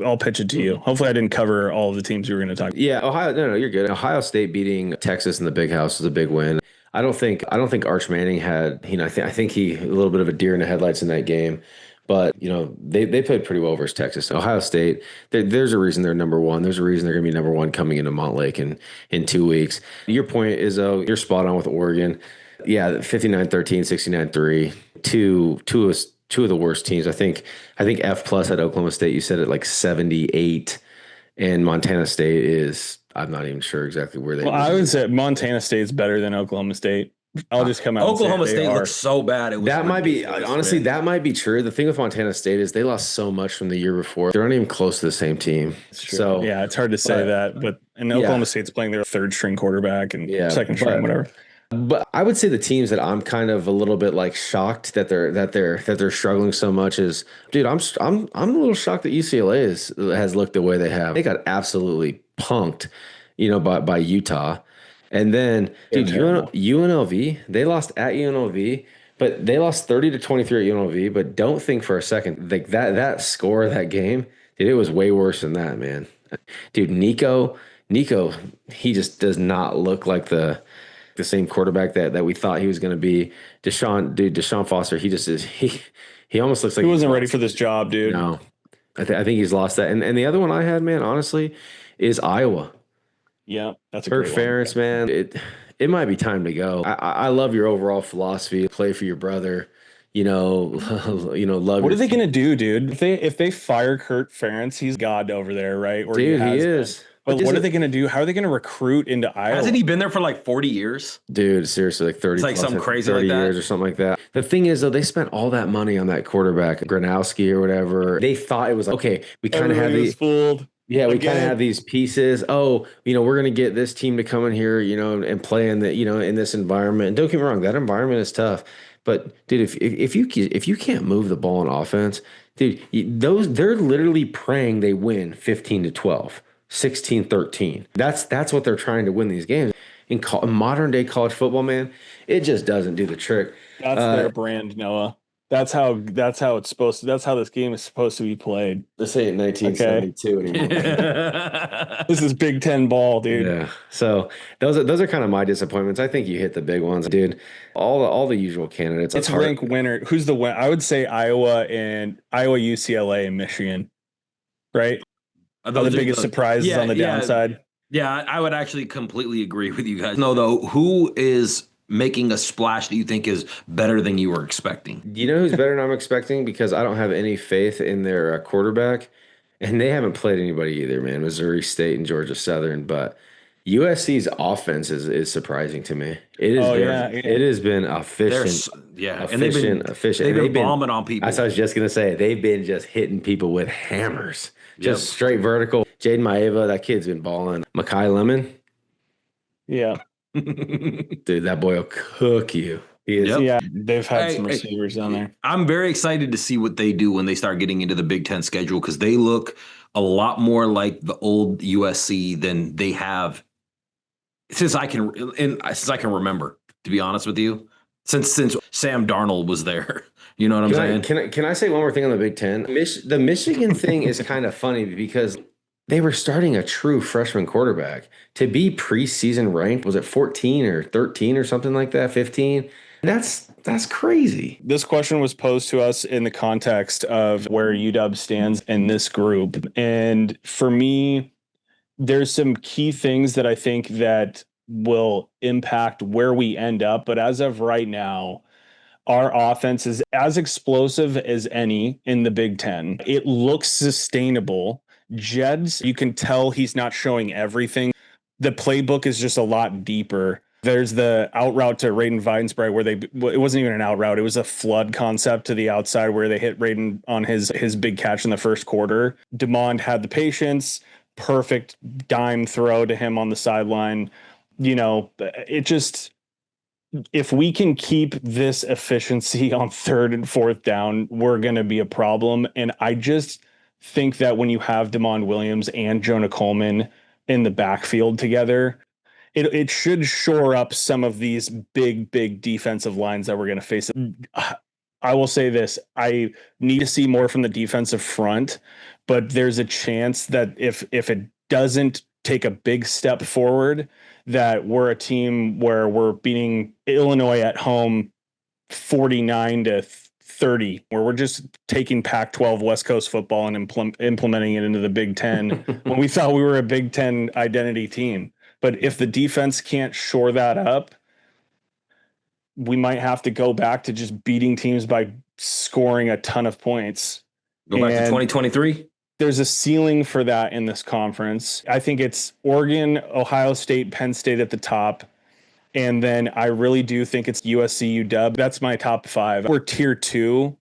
I'll pitch it to you. Hopefully I didn't cover all of the teams you were going to talk about. Yeah. No, you're good. Ohio State beating Texas in the Big House is a big win. I don't think Arch Manning had, I think he a little bit of a deer in the headlights in that game, but they played pretty well versus Texas. Ohio State, there's a reason they're number one. There's a reason they're going to be number one coming into Montlake in 2 weeks. Your point is, you're spot on with Oregon. Yeah, 59-13, 69-3. Two of the worst teams. I think F plus at Oklahoma State, you said it like 78, and Montana State is, I'm not even sure exactly where they Well, were. I would say Montana State's better than Oklahoma State. I'll just come out Oklahoma and say State they looks so bad. It was That might be, ridiculous, honestly, man. that might be true. The thing with Montana State is they lost so much from the year before. They're not even close to the same team. So yeah, it's hard to say that, but and yeah. Oklahoma State's playing their third string quarterback and second string, whatever. But I would say the teams that I'm kind of a little bit like shocked that they're struggling so much is, dude, I'm a little shocked that UCLA has looked the way they have. They got absolutely punked, by Utah. And then, dude, UNLV, they lost at UNLV, but they lost 30-23 at UNLV. But don't think for a second like that score of that game, dude, it was way worse than that, man. Dude, Nico, he just does not look like the same quarterback that we thought he was going to be. Deshaun Foster, he just is. He almost looks like he wasn't ready for this job, dude. No, I think he's lost that. And the other one I had, man, honestly, is Iowa. Yeah, that's a Kirk great Ferentz, man. It might be time to go. I love your overall philosophy. Play for your brother. Love. What are they going to do, dude? If they fire Kurt Ferentz, he's God over there, right? Dude, he is. But what are they going to do? How are they going to recruit into Iowa? Hasn't he been there for like 40 years? Dude, seriously, like 30 It's like plus, something crazy 30 like that. years or something like that. The thing is, though, they spent all that money on that quarterback, Gronowski or whatever. They thought it was like, okay, we kind of have these fooled. Yeah, we kind of have these pieces. Oh, we're going to get this team to come in here, and play in in this environment. And don't get me wrong, that environment is tough. But dude, if you can't move the ball on offense, dude, they're literally praying they win 15-12, 16-13. That's what they're trying to win these games. In modern day college football, man, it just doesn't do the trick. That's their brand, Noah. That's how it's supposed to. That's how this game is supposed to be played. This ain't 1972 anymore. This is Big Ten ball, dude. Yeah. So those are kind of my disappointments. I think you hit the big ones, dude. All the usual candidates. Let's rank winner. Who's the winner? I would say Iowa, UCLA, and Michigan. Right? Are the biggest surprises on the downside? Yeah, I would actually completely agree with you guys. No, though, who is making a splash that you think is better than you were expecting? You know who's better than I'm expecting? Because I don't have any faith in their quarterback, and they haven't played anybody either, man. Missouri State and Georgia Southern, but USC's offense is surprising to me. It is. It has been efficient. Efficient. They've been bombing on people. That's what I was just gonna say. They've been just hitting people with hammers, just straight vertical. Jaden Maeva, that kid's been balling. Makai Lemon. Yeah. Dude, that boy will cook you. Yeah, they've had some receivers down there. I'm very excited to see what they do when they start getting into the Big Ten schedule, because they look a lot more like the old USC than they have since I can remember, to be honest with you. Since Sam Darnold was there. You know what I'm saying? Can I say one more thing on the Big Ten? The Michigan thing is kind of funny because they were starting a true freshman quarterback. To be preseason ranked, was it 14 or 13 or something like that, 15? That's crazy. This question was posed to us in the context of where UW stands in this group. And for me, there's some key things that I think that will impact where we end up. But as of right now, our offense is as explosive as any in the Big Ten. It looks sustainable. Jed's, you can tell he's not showing everything. The playbook is just a lot deeper. There's the out route to Raiden Weinsbright where it wasn't even an out route. It was a flood concept to the outside where they hit Raiden on his big catch in the first quarter. DeMond had the patience, perfect dime throw to him on the sideline. It just, if we can keep this efficiency on third and fourth down, we're going to be a problem. And I just think that when you have DeMond Williams and Jonah Coleman in the backfield together, it should shore up some of these big defensive lines that we're going to face. I will say this. I need to see more from the defensive front, but there's a chance that if it doesn't take a big step forward, that we're a team where we're beating Illinois at home 49-30, where we're just taking Pac-12 West Coast football and implementing it into the Big Ten when we thought we were a Big Ten identity team. But if the defense can't shore that up, we might have to go back to just beating teams by scoring a ton of points. Go back to 2023. There's a ceiling for that in this conference. I think it's Oregon, Ohio State, Penn State at the top. And then I really do think it's USC, UW. That's my top 5. We're tier 2,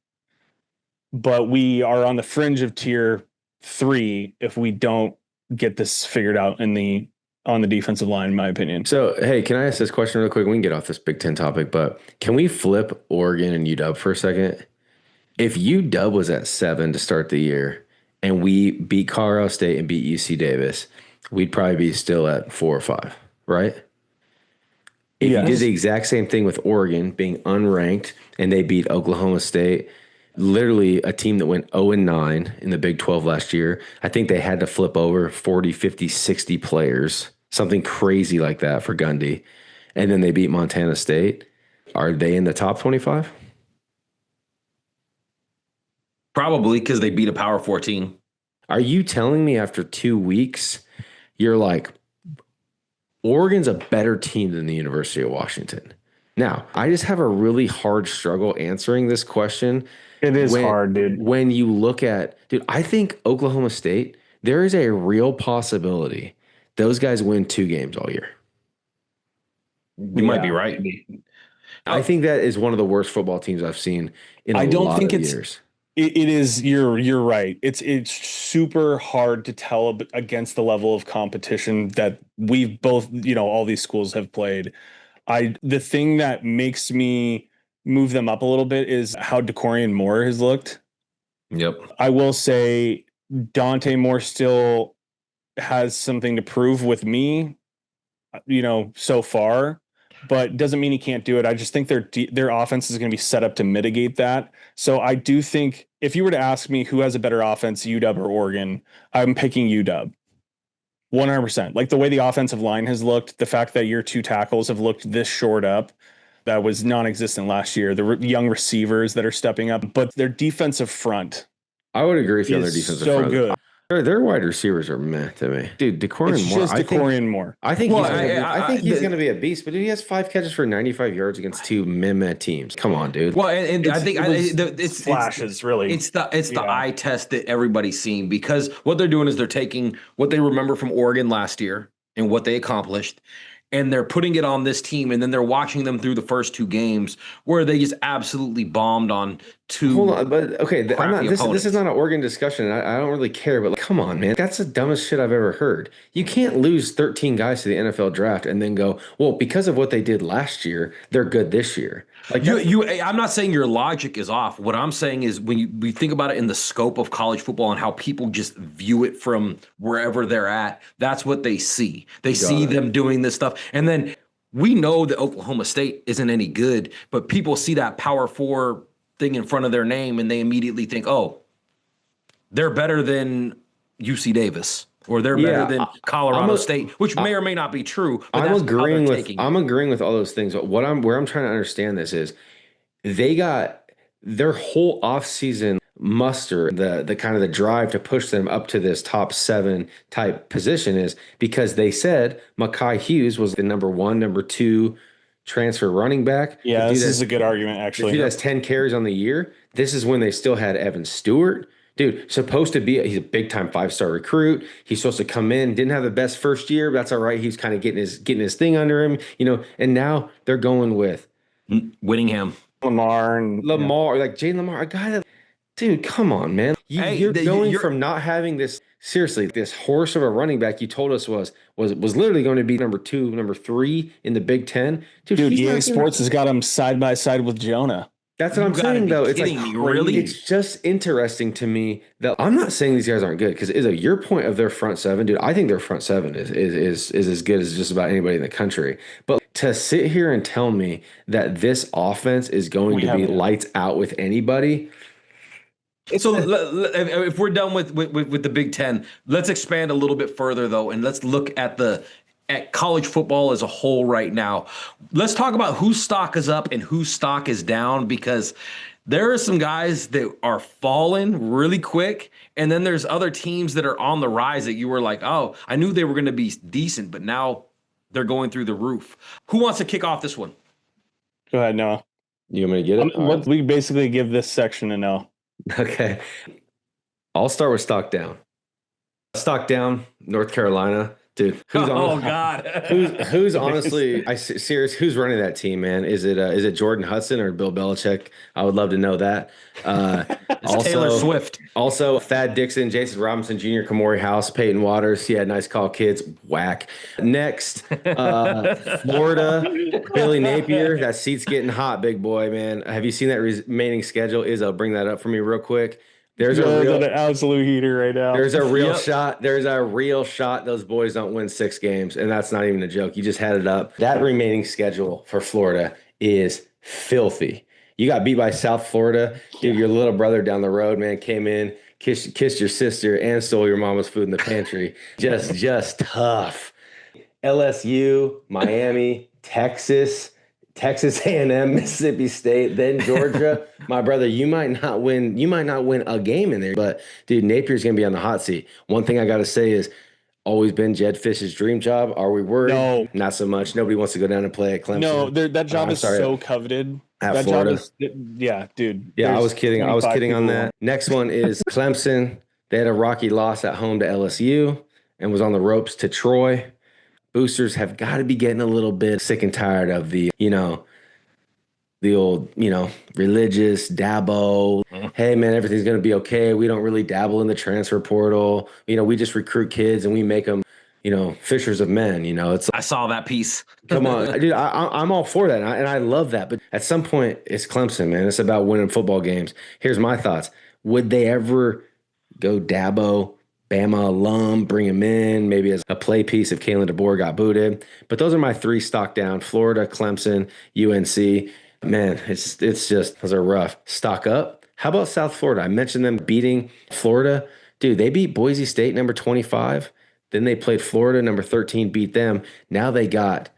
but we are on the fringe of tier 3 if we don't get this figured out on the defensive line, in my opinion. So, hey, can I ask this question real quick? We can get off this Big Ten topic, but can we flip Oregon and UW for a second? If UW was at 7 to start the year and we beat Colorado State and beat UC Davis, we'd probably be still at 4 or 5, right? If you did the exact same thing with Oregon being unranked and they beat Oklahoma State, literally a team that went 0-9 in the Big 12 last year, I think they had to flip over 40, 50, 60 players, something crazy like that for Gundy. And then they beat Montana State. Are they in the top 25? Probably, because they beat a Power 14. Are you telling me after 2 weeks, you're like, Oregon's a better team than the University of Washington? Now, I just have a really hard struggle answering this question. It is hard, dude. When you look at, I think Oklahoma State, there is a real possibility those guys win 2 games all year. You might be right. I think that is one of the worst football teams I've seen in a lot of years. It is. You're right. It's super hard to tell against the level of competition that we've both, all these schools have played. The thing that makes me move them up a little bit is how Quentin Moore has looked. Yep. I will say Dante Moore still has something to prove with me, so far, but doesn't mean he can't do it. I just think their offense is going to be set up to mitigate that. So I do think if you were to ask me who has a better offense, UW or Oregon, I'm picking UW. 100%. Like the way the offensive line has looked, the fact that your 2 tackles have looked this short up, that was non-existent last year. The young receivers that are stepping up, but their defensive front, I would agree with you on their defensive front. Good. Their wide receivers are meh to me. Dude, Quentin Moore. Just Quentin Moore. I think he's going to be a beast, but dude, he has 5 catches for 95 yards against 2 meh teams. Come on, dude. Well, and I think it's flashes, really. It's the eye test that everybody's seeing, because what they're doing is they're taking what they remember from Oregon last year and what they accomplished, and they're putting it on this team, and then they're watching them through the first 2 games where they just absolutely bombed on 2. Hold on, but okay, this is not an Oregon discussion. I don't really care, but come on, man, that's the dumbest shit I've ever heard. You can't lose 13 guys to the NFL draft and then go, well, because of what they did last year, they're good this year. Like I'm not saying your logic is off. What I'm saying is when we think about it in the scope of college football and how people just view it from wherever they're at, that's what they see. They see them doing this stuff. And then we know that Oklahoma State isn't any good, but people see that Power 4 thing in front of their name and they immediately think, oh, they're better than UC Davis. Or they're better than Colorado State, which may or may not be true. But I'm agreeing with all those things. But where I'm trying to understand this is they got their whole offseason muster, the kind of the drive to push them up to this top 7 type position is because they said Mekhi Hughes was the number 1, number 2 transfer running back. Yeah, this is a good argument, actually. He has 10 carries on the year. This is when they still had Evan Stewart. Dude, supposed to be, he's a big-time 5-star recruit. He's supposed to come in, didn't have the best first year, but that's all right. He's kind of getting his thing under him, and now they're going with Whittingham. Lamar, like Jay Lamar, a guy that, dude, come on, man. You're going from not having this, seriously, this horse of a running back you told us was literally going to be number 2, number 3 in the Big Ten. Dude, EA Sports has got him side by side with Jonah. That's what I'm saying, though. It's like, really? It's just interesting to me that I'm not saying these guys aren't good, because Izzo, your point of their front 7, dude, I think their front 7 is as good as just about anybody in the country. But to sit here and tell me that this offense is going to be lights out with anybody. So if we're done with the Big Ten, let's expand a little bit further, though, and let's look at college football as a whole right now. Let's talk about whose stock is up and whose stock is down, because there are some guys that are falling really quick, and then there's other teams that are on the rise that you were like, oh, I knew they were going to be decent, but now they're going through the roof. Who wants to kick off this one? Go ahead, Noah. You want me to get it? Right. We basically give this section a no. Okay. I'll start with stock down. Stock down, North Carolina. Dude, God. who's honestly serious? Who's running that team, man? Is it Jordan Hudson or Bill Belichick? I would love to know that. Also, Taylor Swift. Also, Thad Dixon, Jason Robinson Jr., Kamori House, Peyton Waters. Yeah, nice call, kids. Whack. Next, Florida, Billy Napier. That seat's getting hot, big boy, man. Have you seen that remaining schedule? Izzo, bring that up for me real quick. There's an absolute heater right now. There's a real shot. There's a real shot those boys don't win 6 games, and that's not even a joke. You just had it up. That remaining schedule for Florida is filthy. You got beat by South Florida. Dude, your little brother down the road, man, came in, kissed your sister, and stole your mama's food in the pantry. Just tough. LSU, Miami, Texas A&M, Mississippi State, then Georgia. My brother, you might not win a game in there, but dude, Napier's gonna be on the hot seat. One thing I gotta say is always been Jed Fish's dream job. Are we worried? No. Not so much. Nobody wants to go down and play at Clemson. No, that job is so coveted. At Florida. Yeah, dude. Yeah, I was kidding. I was kidding on that. Next one is Clemson. They had a rocky loss at home to LSU and was on the ropes to Troy. Boosters have got to be getting a little bit sick and tired of the old, religious Dabo. Hey, man, everything's going to be okay. We don't really dabble in the transfer portal. We just recruit kids and we make them, fishers of men. It's like, I saw that piece. Come on, dude. I'm all for that. And I love that. But at some point, it's Clemson, man. It's about winning football games. Here's my thoughts. Would they ever go Dabo, Bama alum, bring him in, maybe as a play piece if Kalen DeBoer got booted? But those are my 3 stock down: Florida, Clemson, UNC. Man, it's just, those are rough. Stock up. How about South Florida? I mentioned them beating Florida. Dude, they beat Boise State, number 25. Then they played Florida, number 13, beat them. Now they got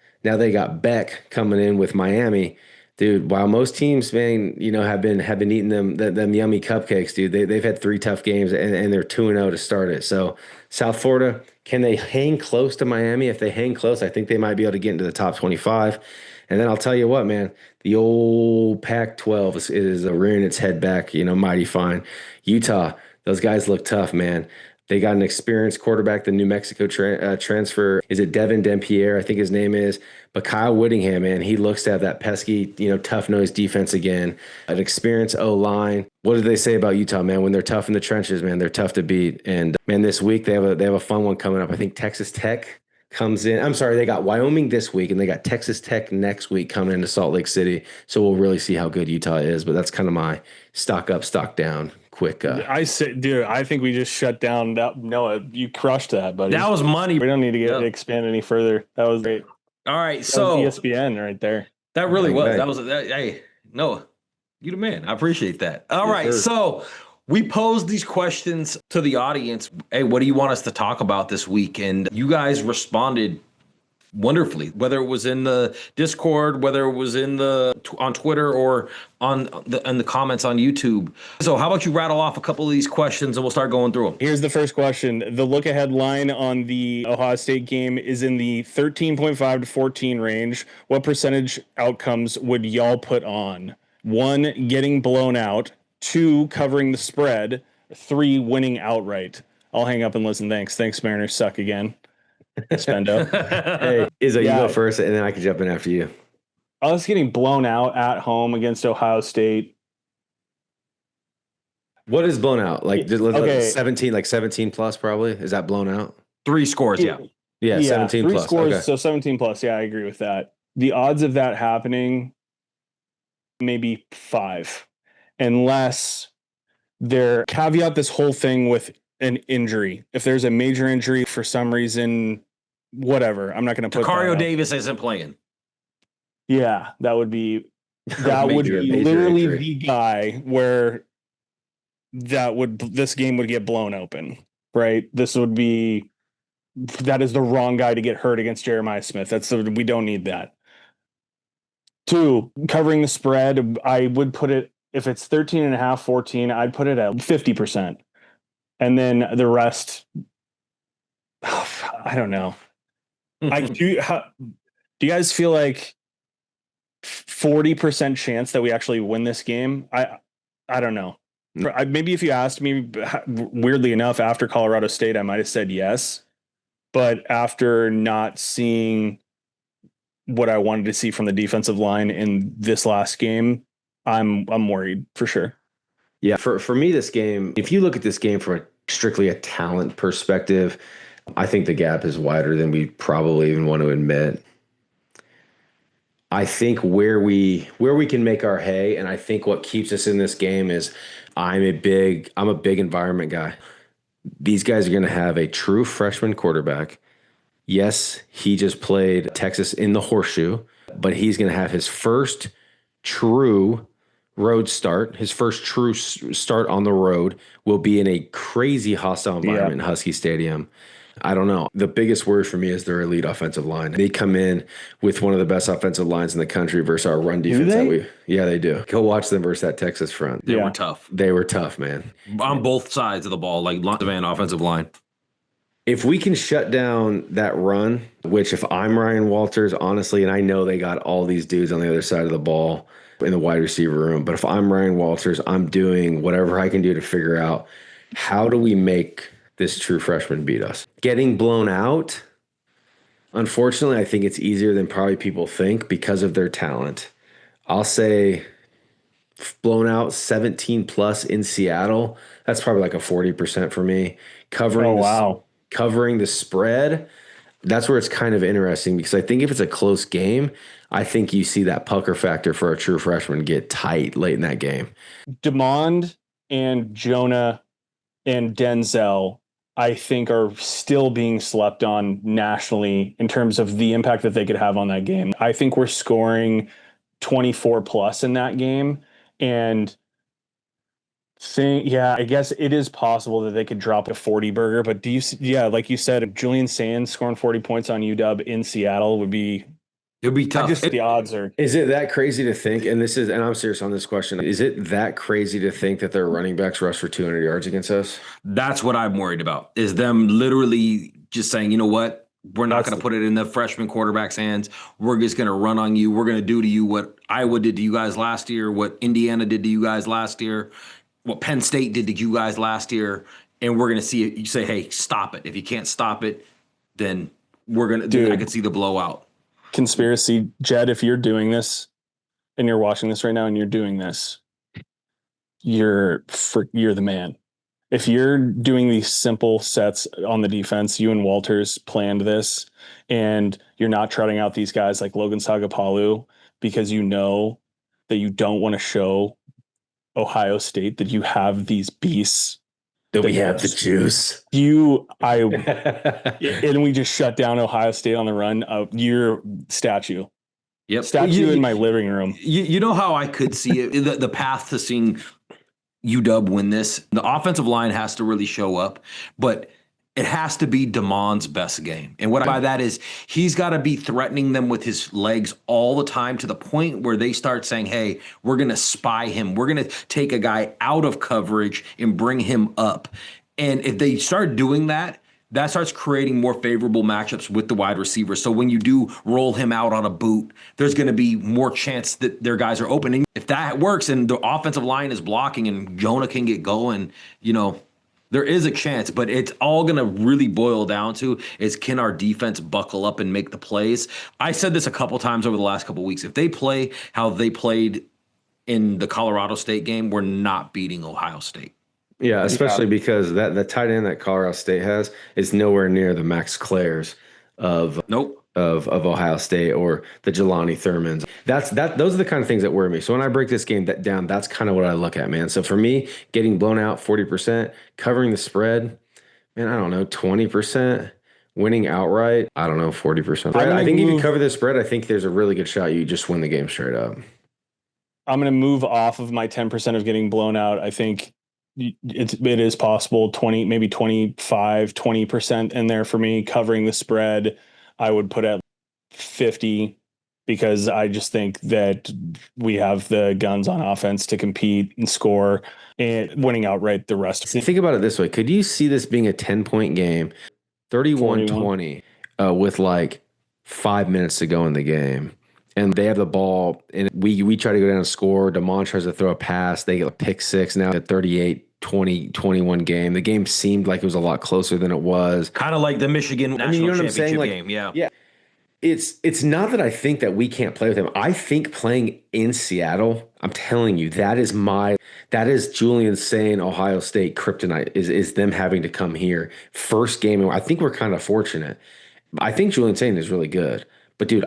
Beck coming in with Miami. Dude, while most teams, man, have been eating them yummy cupcakes, dude, they've had 3 tough games and they're 2-0 to start it. So South Florida, can they hang close to Miami? If they hang close, I think they might be able to get into the top 25. And then I'll tell you what, man, the old Pac-12 is rearing its head back, mighty fine. Utah, those guys look tough, man. They got an experienced quarterback, the New Mexico transfer. Is it Devin Dempierre? I think his name is. But Kyle Whittingham, man, he looks to have that pesky, tough-nosed defense again. An experienced O-line. What do they say about Utah, man? When they're tough in the trenches, man, they're tough to beat. And, man, this week they have a fun one coming up. I think Texas Tech comes in. I'm sorry, they got Wyoming this week, and they got Texas Tech next week coming into Salt Lake City. So we'll really see how good Utah is. But that's kind of my stock up, stock down. Quick. I think we just shut down that. Noah, you crushed that, buddy. That was money. We don't need to expand any further. That was great. All right, so ESPN right there. That really was. That was. Hey, Noah, you the man. I appreciate that. All right, so we posed these questions to the audience. Hey, what do you want us to talk about this week? And you guys responded wonderfully, whether it was in the Discord, whether it was on Twitter or in the comments on YouTube. So how about you rattle off a couple of these questions and we'll start going through them. Here's the first question. The look-ahead line on the Ohio State game is in the 13.5 to 14 range. What percentage outcomes would y'all put on? 1, getting blown out. 2, covering the spread. 3, winning outright. I'll hang up and listen. Thanks, Mariners suck again. Spendo. Hey, Izzo, you go first, and then I can jump in after you. Us getting blown out at home against Ohio State. What is blown out? Like 17 plus probably? Is that blown out? 3 scores, yeah. Yeah, 17 3 plus. scores, okay. So 17 plus. Yeah, I agree with that. The odds of that happening, maybe 5. Unless they're caveat this whole thing with an injury. If there's a major injury for some reason, whatever, I'm not going to put Tacario Davis isn't playing. Yeah, that would be literally injury. The guy where this game would get blown open, right? That is the wrong guy to get hurt against Jeremiah Smith. We don't need that. 2, covering the spread, I would put it, if it's 13.5, 14, I'd put it at 50%. And then the rest, I don't know. Do you guys feel like 40% chance that we actually win this game. I don't know. Maybe if you asked me, weirdly enough, after Colorado State, I might have said yes. But after not seeing what I wanted to see from the defensive line in this last game, I'm worried for sure. Yeah, for me, this game, if you look at this game from strictly a talent perspective, I think the gap is wider than we probably even want to admit. I think where we can make our hay, and I think what keeps us in this game is I'm a big environment guy. These guys are going to have a true freshman quarterback. Yes, he just played Texas in the horseshoe, but he's going to have his first true road start. His first true start on the road will be in a crazy hostile environment in Husky Stadium. I don't know. The biggest worry for me is their elite offensive line. They come in with one of the best offensive lines in the country versus our run defense. They do. Go watch them versus that Texas front. They were tough. They were tough, man. On both sides of the ball, like man, offensive line. If we can shut down that run, which if I'm Ryan Walters, honestly, and I know they got all these dudes on the other side of the ball in the wide receiver room, but if I'm Ryan Walters, I'm doing whatever I can do to figure out how do we make this true freshman beat us. Getting blown out, unfortunately, I think it's easier than probably people think because of their talent. I'll say blown out 17 plus in Seattle. That's probably like a 40% for me. Covering the spread, that's where it's kind of interesting because I think if it's a close game, I think you see that pucker factor for a true freshman get tight late in that game. DeMond and Jonah and Denzel, I think, are still being slept on nationally in terms of the impact that they could have on that game. I think we're scoring 24 plus in that game. And I guess it is possible that they could drop a 40 burger. But like you said, Julian Sands scoring 40 points on UW in Seattle would be... It'll be tough. The odds are... Is it that crazy to think, and I'm serious on this question, is it that crazy to think that their running backs rush for 200 yards against us? That's what I'm worried about, is them literally just saying, you know what, we're not going to put it in the freshman quarterback's hands. We're just going to run on you. We're going to do to you what Iowa did to you guys last year, what Indiana did to you guys last year, what Penn State did to you guys last year, and we're going to see it. You say, hey, stop it. If you can't stop it, then we're going to – I could see the blowout. Conspiracy, Jed, if you're doing this and you're watching this right now and you're doing this, you're the man. If you're doing these simple sets on the defense, you and Walters planned this, and you're not trotting out these guys like Logan Sagapalu because you know that you don't want to show Ohio State that you have these beasts. That we have the juice. And we just shut down Ohio State on the run. Your statue. Yep. Statue in my living room. You know how I could see it, the path to seeing UW win this? The offensive line has to really show up, but it has to be DeMond's best game. And what by that is he's got to be threatening them with his legs all the time to the point where they start saying, hey, we're going to spy him. We're going to take a guy out of coverage and bring him up. And if they start doing that, that starts creating more favorable matchups with the wide receiver. So when you do roll him out on a boot, there's going to be more chance that their guys are opening. If that works and the offensive line is blocking and Jonah can get going, there is a chance, but it's all going to really boil down to is can our defense buckle up and make the plays? I said this a couple times over the last couple of weeks. If they play how they played in the Colorado State game, we're not beating Ohio State. Yeah, especially because the tight end that Colorado State has is nowhere near the Max Clairs of Ohio State or the Jelani Thurmans. Those are the kind of things that worry me. So when I break this game down, that's kind of what I look at, man. So for me, getting blown out 40%, covering the spread, man, I don't know, 20%, winning outright, I don't know, 40%. I think if you cover the spread, I think there's a really good shot you just win the game straight up. I'm going to move off of my 10% of getting blown out. I think it is possible 20, maybe 25, 20% in there for me covering the spread. I would put at 50 because I just think that we have the guns on offense to compete and score and winning outright the rest. Think about it this way. Could you see this being a 10-point game, 31-20, with like 5 minutes to go in the game? and they have the ball, and we try to go down and score. Damon tries to throw a pass. They get a pick six. Now at 38-20, 21 game. The game seemed like it was a lot closer than it was. Kind of like the Michigan national championship game. Yeah. It's not that I think that we can't play with them. I think playing in Seattle, I'm telling you, that is Julian saying Ohio State kryptonite is them having to come here. First game, I think we're kind of fortunate. I think Julian saying is really good. But dude,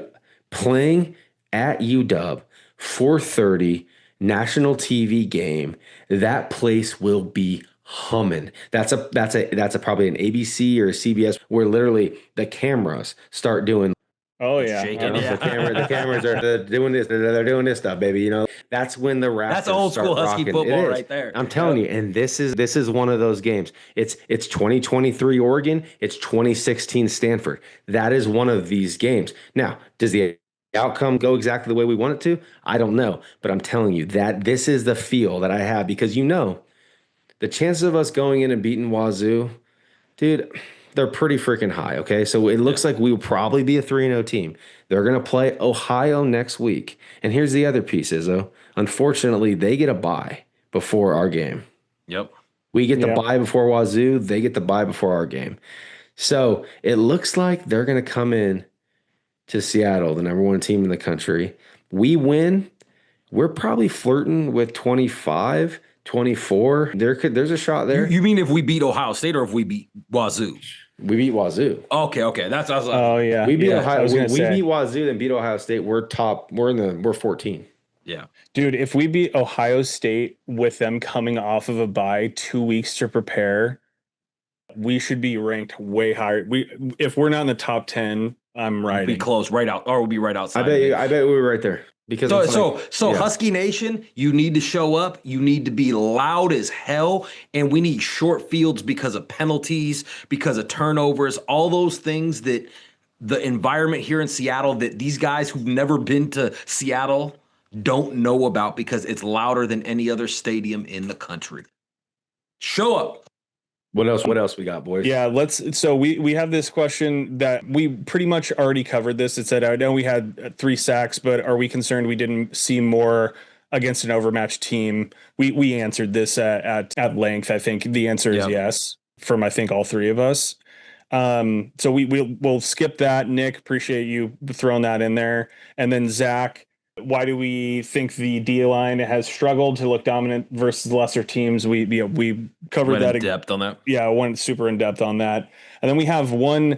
playing at UW, 4:30 national TV game, that place will be humming. That's probably an ABC or a CBS where literally the cameras start doing. Oh yeah, shaking, yeah. The cameras are doing this. They're doing this stuff, baby. You know, that's when the Raptors. That's old school Husky football right there. I'm telling you, and this is one of those games. It's 2023 Oregon. It's 2016 Stanford. That is one of these games. Now, does the outcome go exactly the way we want it to? I don't know, but I'm telling you that this is the feel that I have because the chances of us going in and beating Wazzu, dude, they're pretty freaking high, okay? So it looks like we will probably be a 3-0 team. They're going to play Ohio next week. And here's the other piece, Izzo. Unfortunately, they get a bye before our game. Yep. We get the bye before Wazoo. They get the bye before our game. So it looks like they're going to come in to Seattle, the number one team in the country. We win. We're probably flirting with 25, 24. There's a shot there. You mean if we beat Ohio State or if we beat Wazoo? We beat Wazoo. Okay. That's what I was like. Oh yeah. We beat Ohio. We say. beat Wazoo, then beat Ohio State. We're top. We're 14. Yeah. Dude, if we beat Ohio State with them coming off of a bye 2 weeks to prepare, we should be ranked way higher. If we're not in the top 10, I'm riding. We'll be close, right out, or we'll be right outside. I bet we were right there. Because so Husky Nation, you need to show up. You need to be loud as hell, and we need short fields because of penalties, because of turnovers, all those things that the environment here in Seattle that these guys who've never been to Seattle don't know about because it's louder than any other stadium in the country. Show up. What else we got, boys? Yeah, so we have this question that we pretty much already covered this. It said, I know we had 3 sacks, but are we concerned we didn't see more against an overmatched team? We answered this at length. I think the answer is yes from I think all 3 of us. So we'll skip that. Nick, appreciate you throwing that in there. And then Zach, why do we think the D line has struggled to look dominant versus lesser teams? We covered that in depth on that. Yeah, went super in depth on that. And then we have one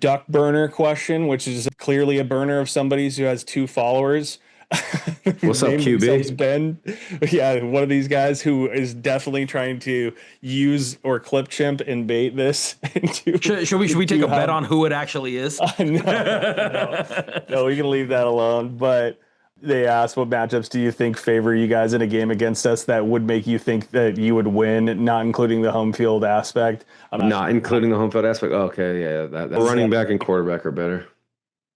duck burner question, which is clearly a burner of somebody's who has 2 followers. What's up, QB? Ben. Yeah, one of these guys who is definitely trying to use or clip chimp and bait this into. Should we take a bet on who it actually is? No, we can leave that alone. But they asked, what matchups do you think favor you guys in a game against us that would make you think that you would win, not including the home field aspect? Not including the home field aspect? Oh, okay, yeah. That's running back and quarterback are better.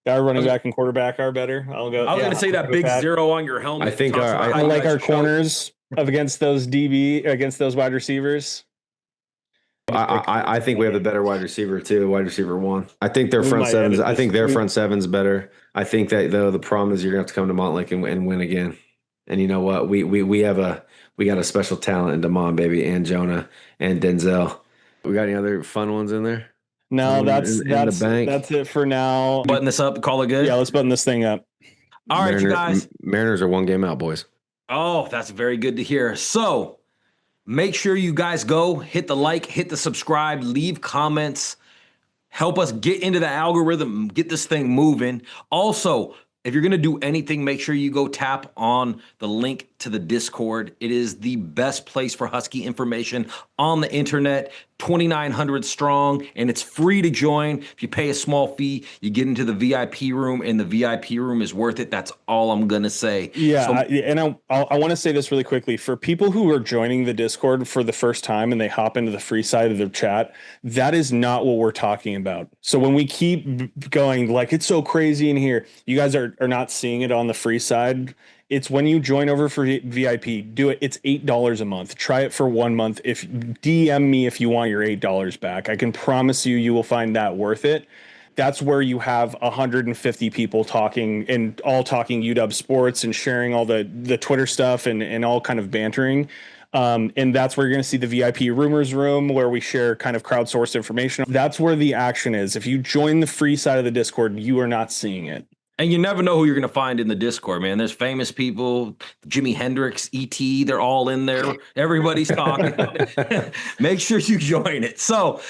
Our running back and quarterback are better. I was going to say that big 0 on your helmet. I think I like our corners against those against those wide receivers. I think we have a better wide receiver too, wide receiver 1. I think their front sevens. I think their front seven's better. I think that the problem is you're gonna have to come to Montlake and win again. And you know what? We got a special talent in Damon, baby, and Jonah and Denzel. We got any other fun ones in there? No, that's it for now. Button this up, call it good. Yeah, let's button this thing up. All right, you guys. Mariners are 1 game out, boys. Oh, that's very good to hear. So make sure you guys go, hit the like, hit the subscribe, leave comments, help us get into the algorithm, get this thing moving. Also, if you're going to do anything, make sure you go tap on the link to the Discord. It is the best place for Husky information on the internet, 2,900 strong, and it's free to join. If you pay a small fee, you get into the VIP room, and the VIP room is worth it. That's all I'm going to say. Yeah, and I want to say this really quickly. For people who are joining the Discord for the first time and they hop into the free side of the chat, that is not what we're talking about. So when we keep going, like, it's so crazy in here, you guys are not seeing it on the free side. It's when you join over for VIP, do it. It's $8 a month. Try it for 1 month. If DM me if you want your $8 back, I can promise you will find that worth it. that's where you have 150 people talking and all talking UW sports and sharing all the Twitter stuff and all kind of bantering. And that's where you're going to see the VIP rumors room where we share kind of crowdsourced information. That's where the action is. If you join the free side of the Discord, you are not seeing it. And you never know who you're going to find in the Discord, man. There's famous people, Jimi Hendrix, E.T., they're all in there. Everybody's talking. Make sure you join it. So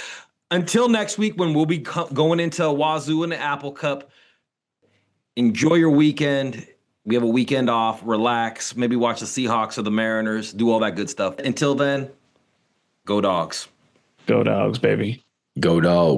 until next week when we'll be going into Wazzu and the Apple Cup, enjoy your weekend. We have a weekend off, relax, maybe watch the Seahawks or the Mariners, do all that good stuff. Until then, go Dogs. Go Dogs, baby. Go Dogs.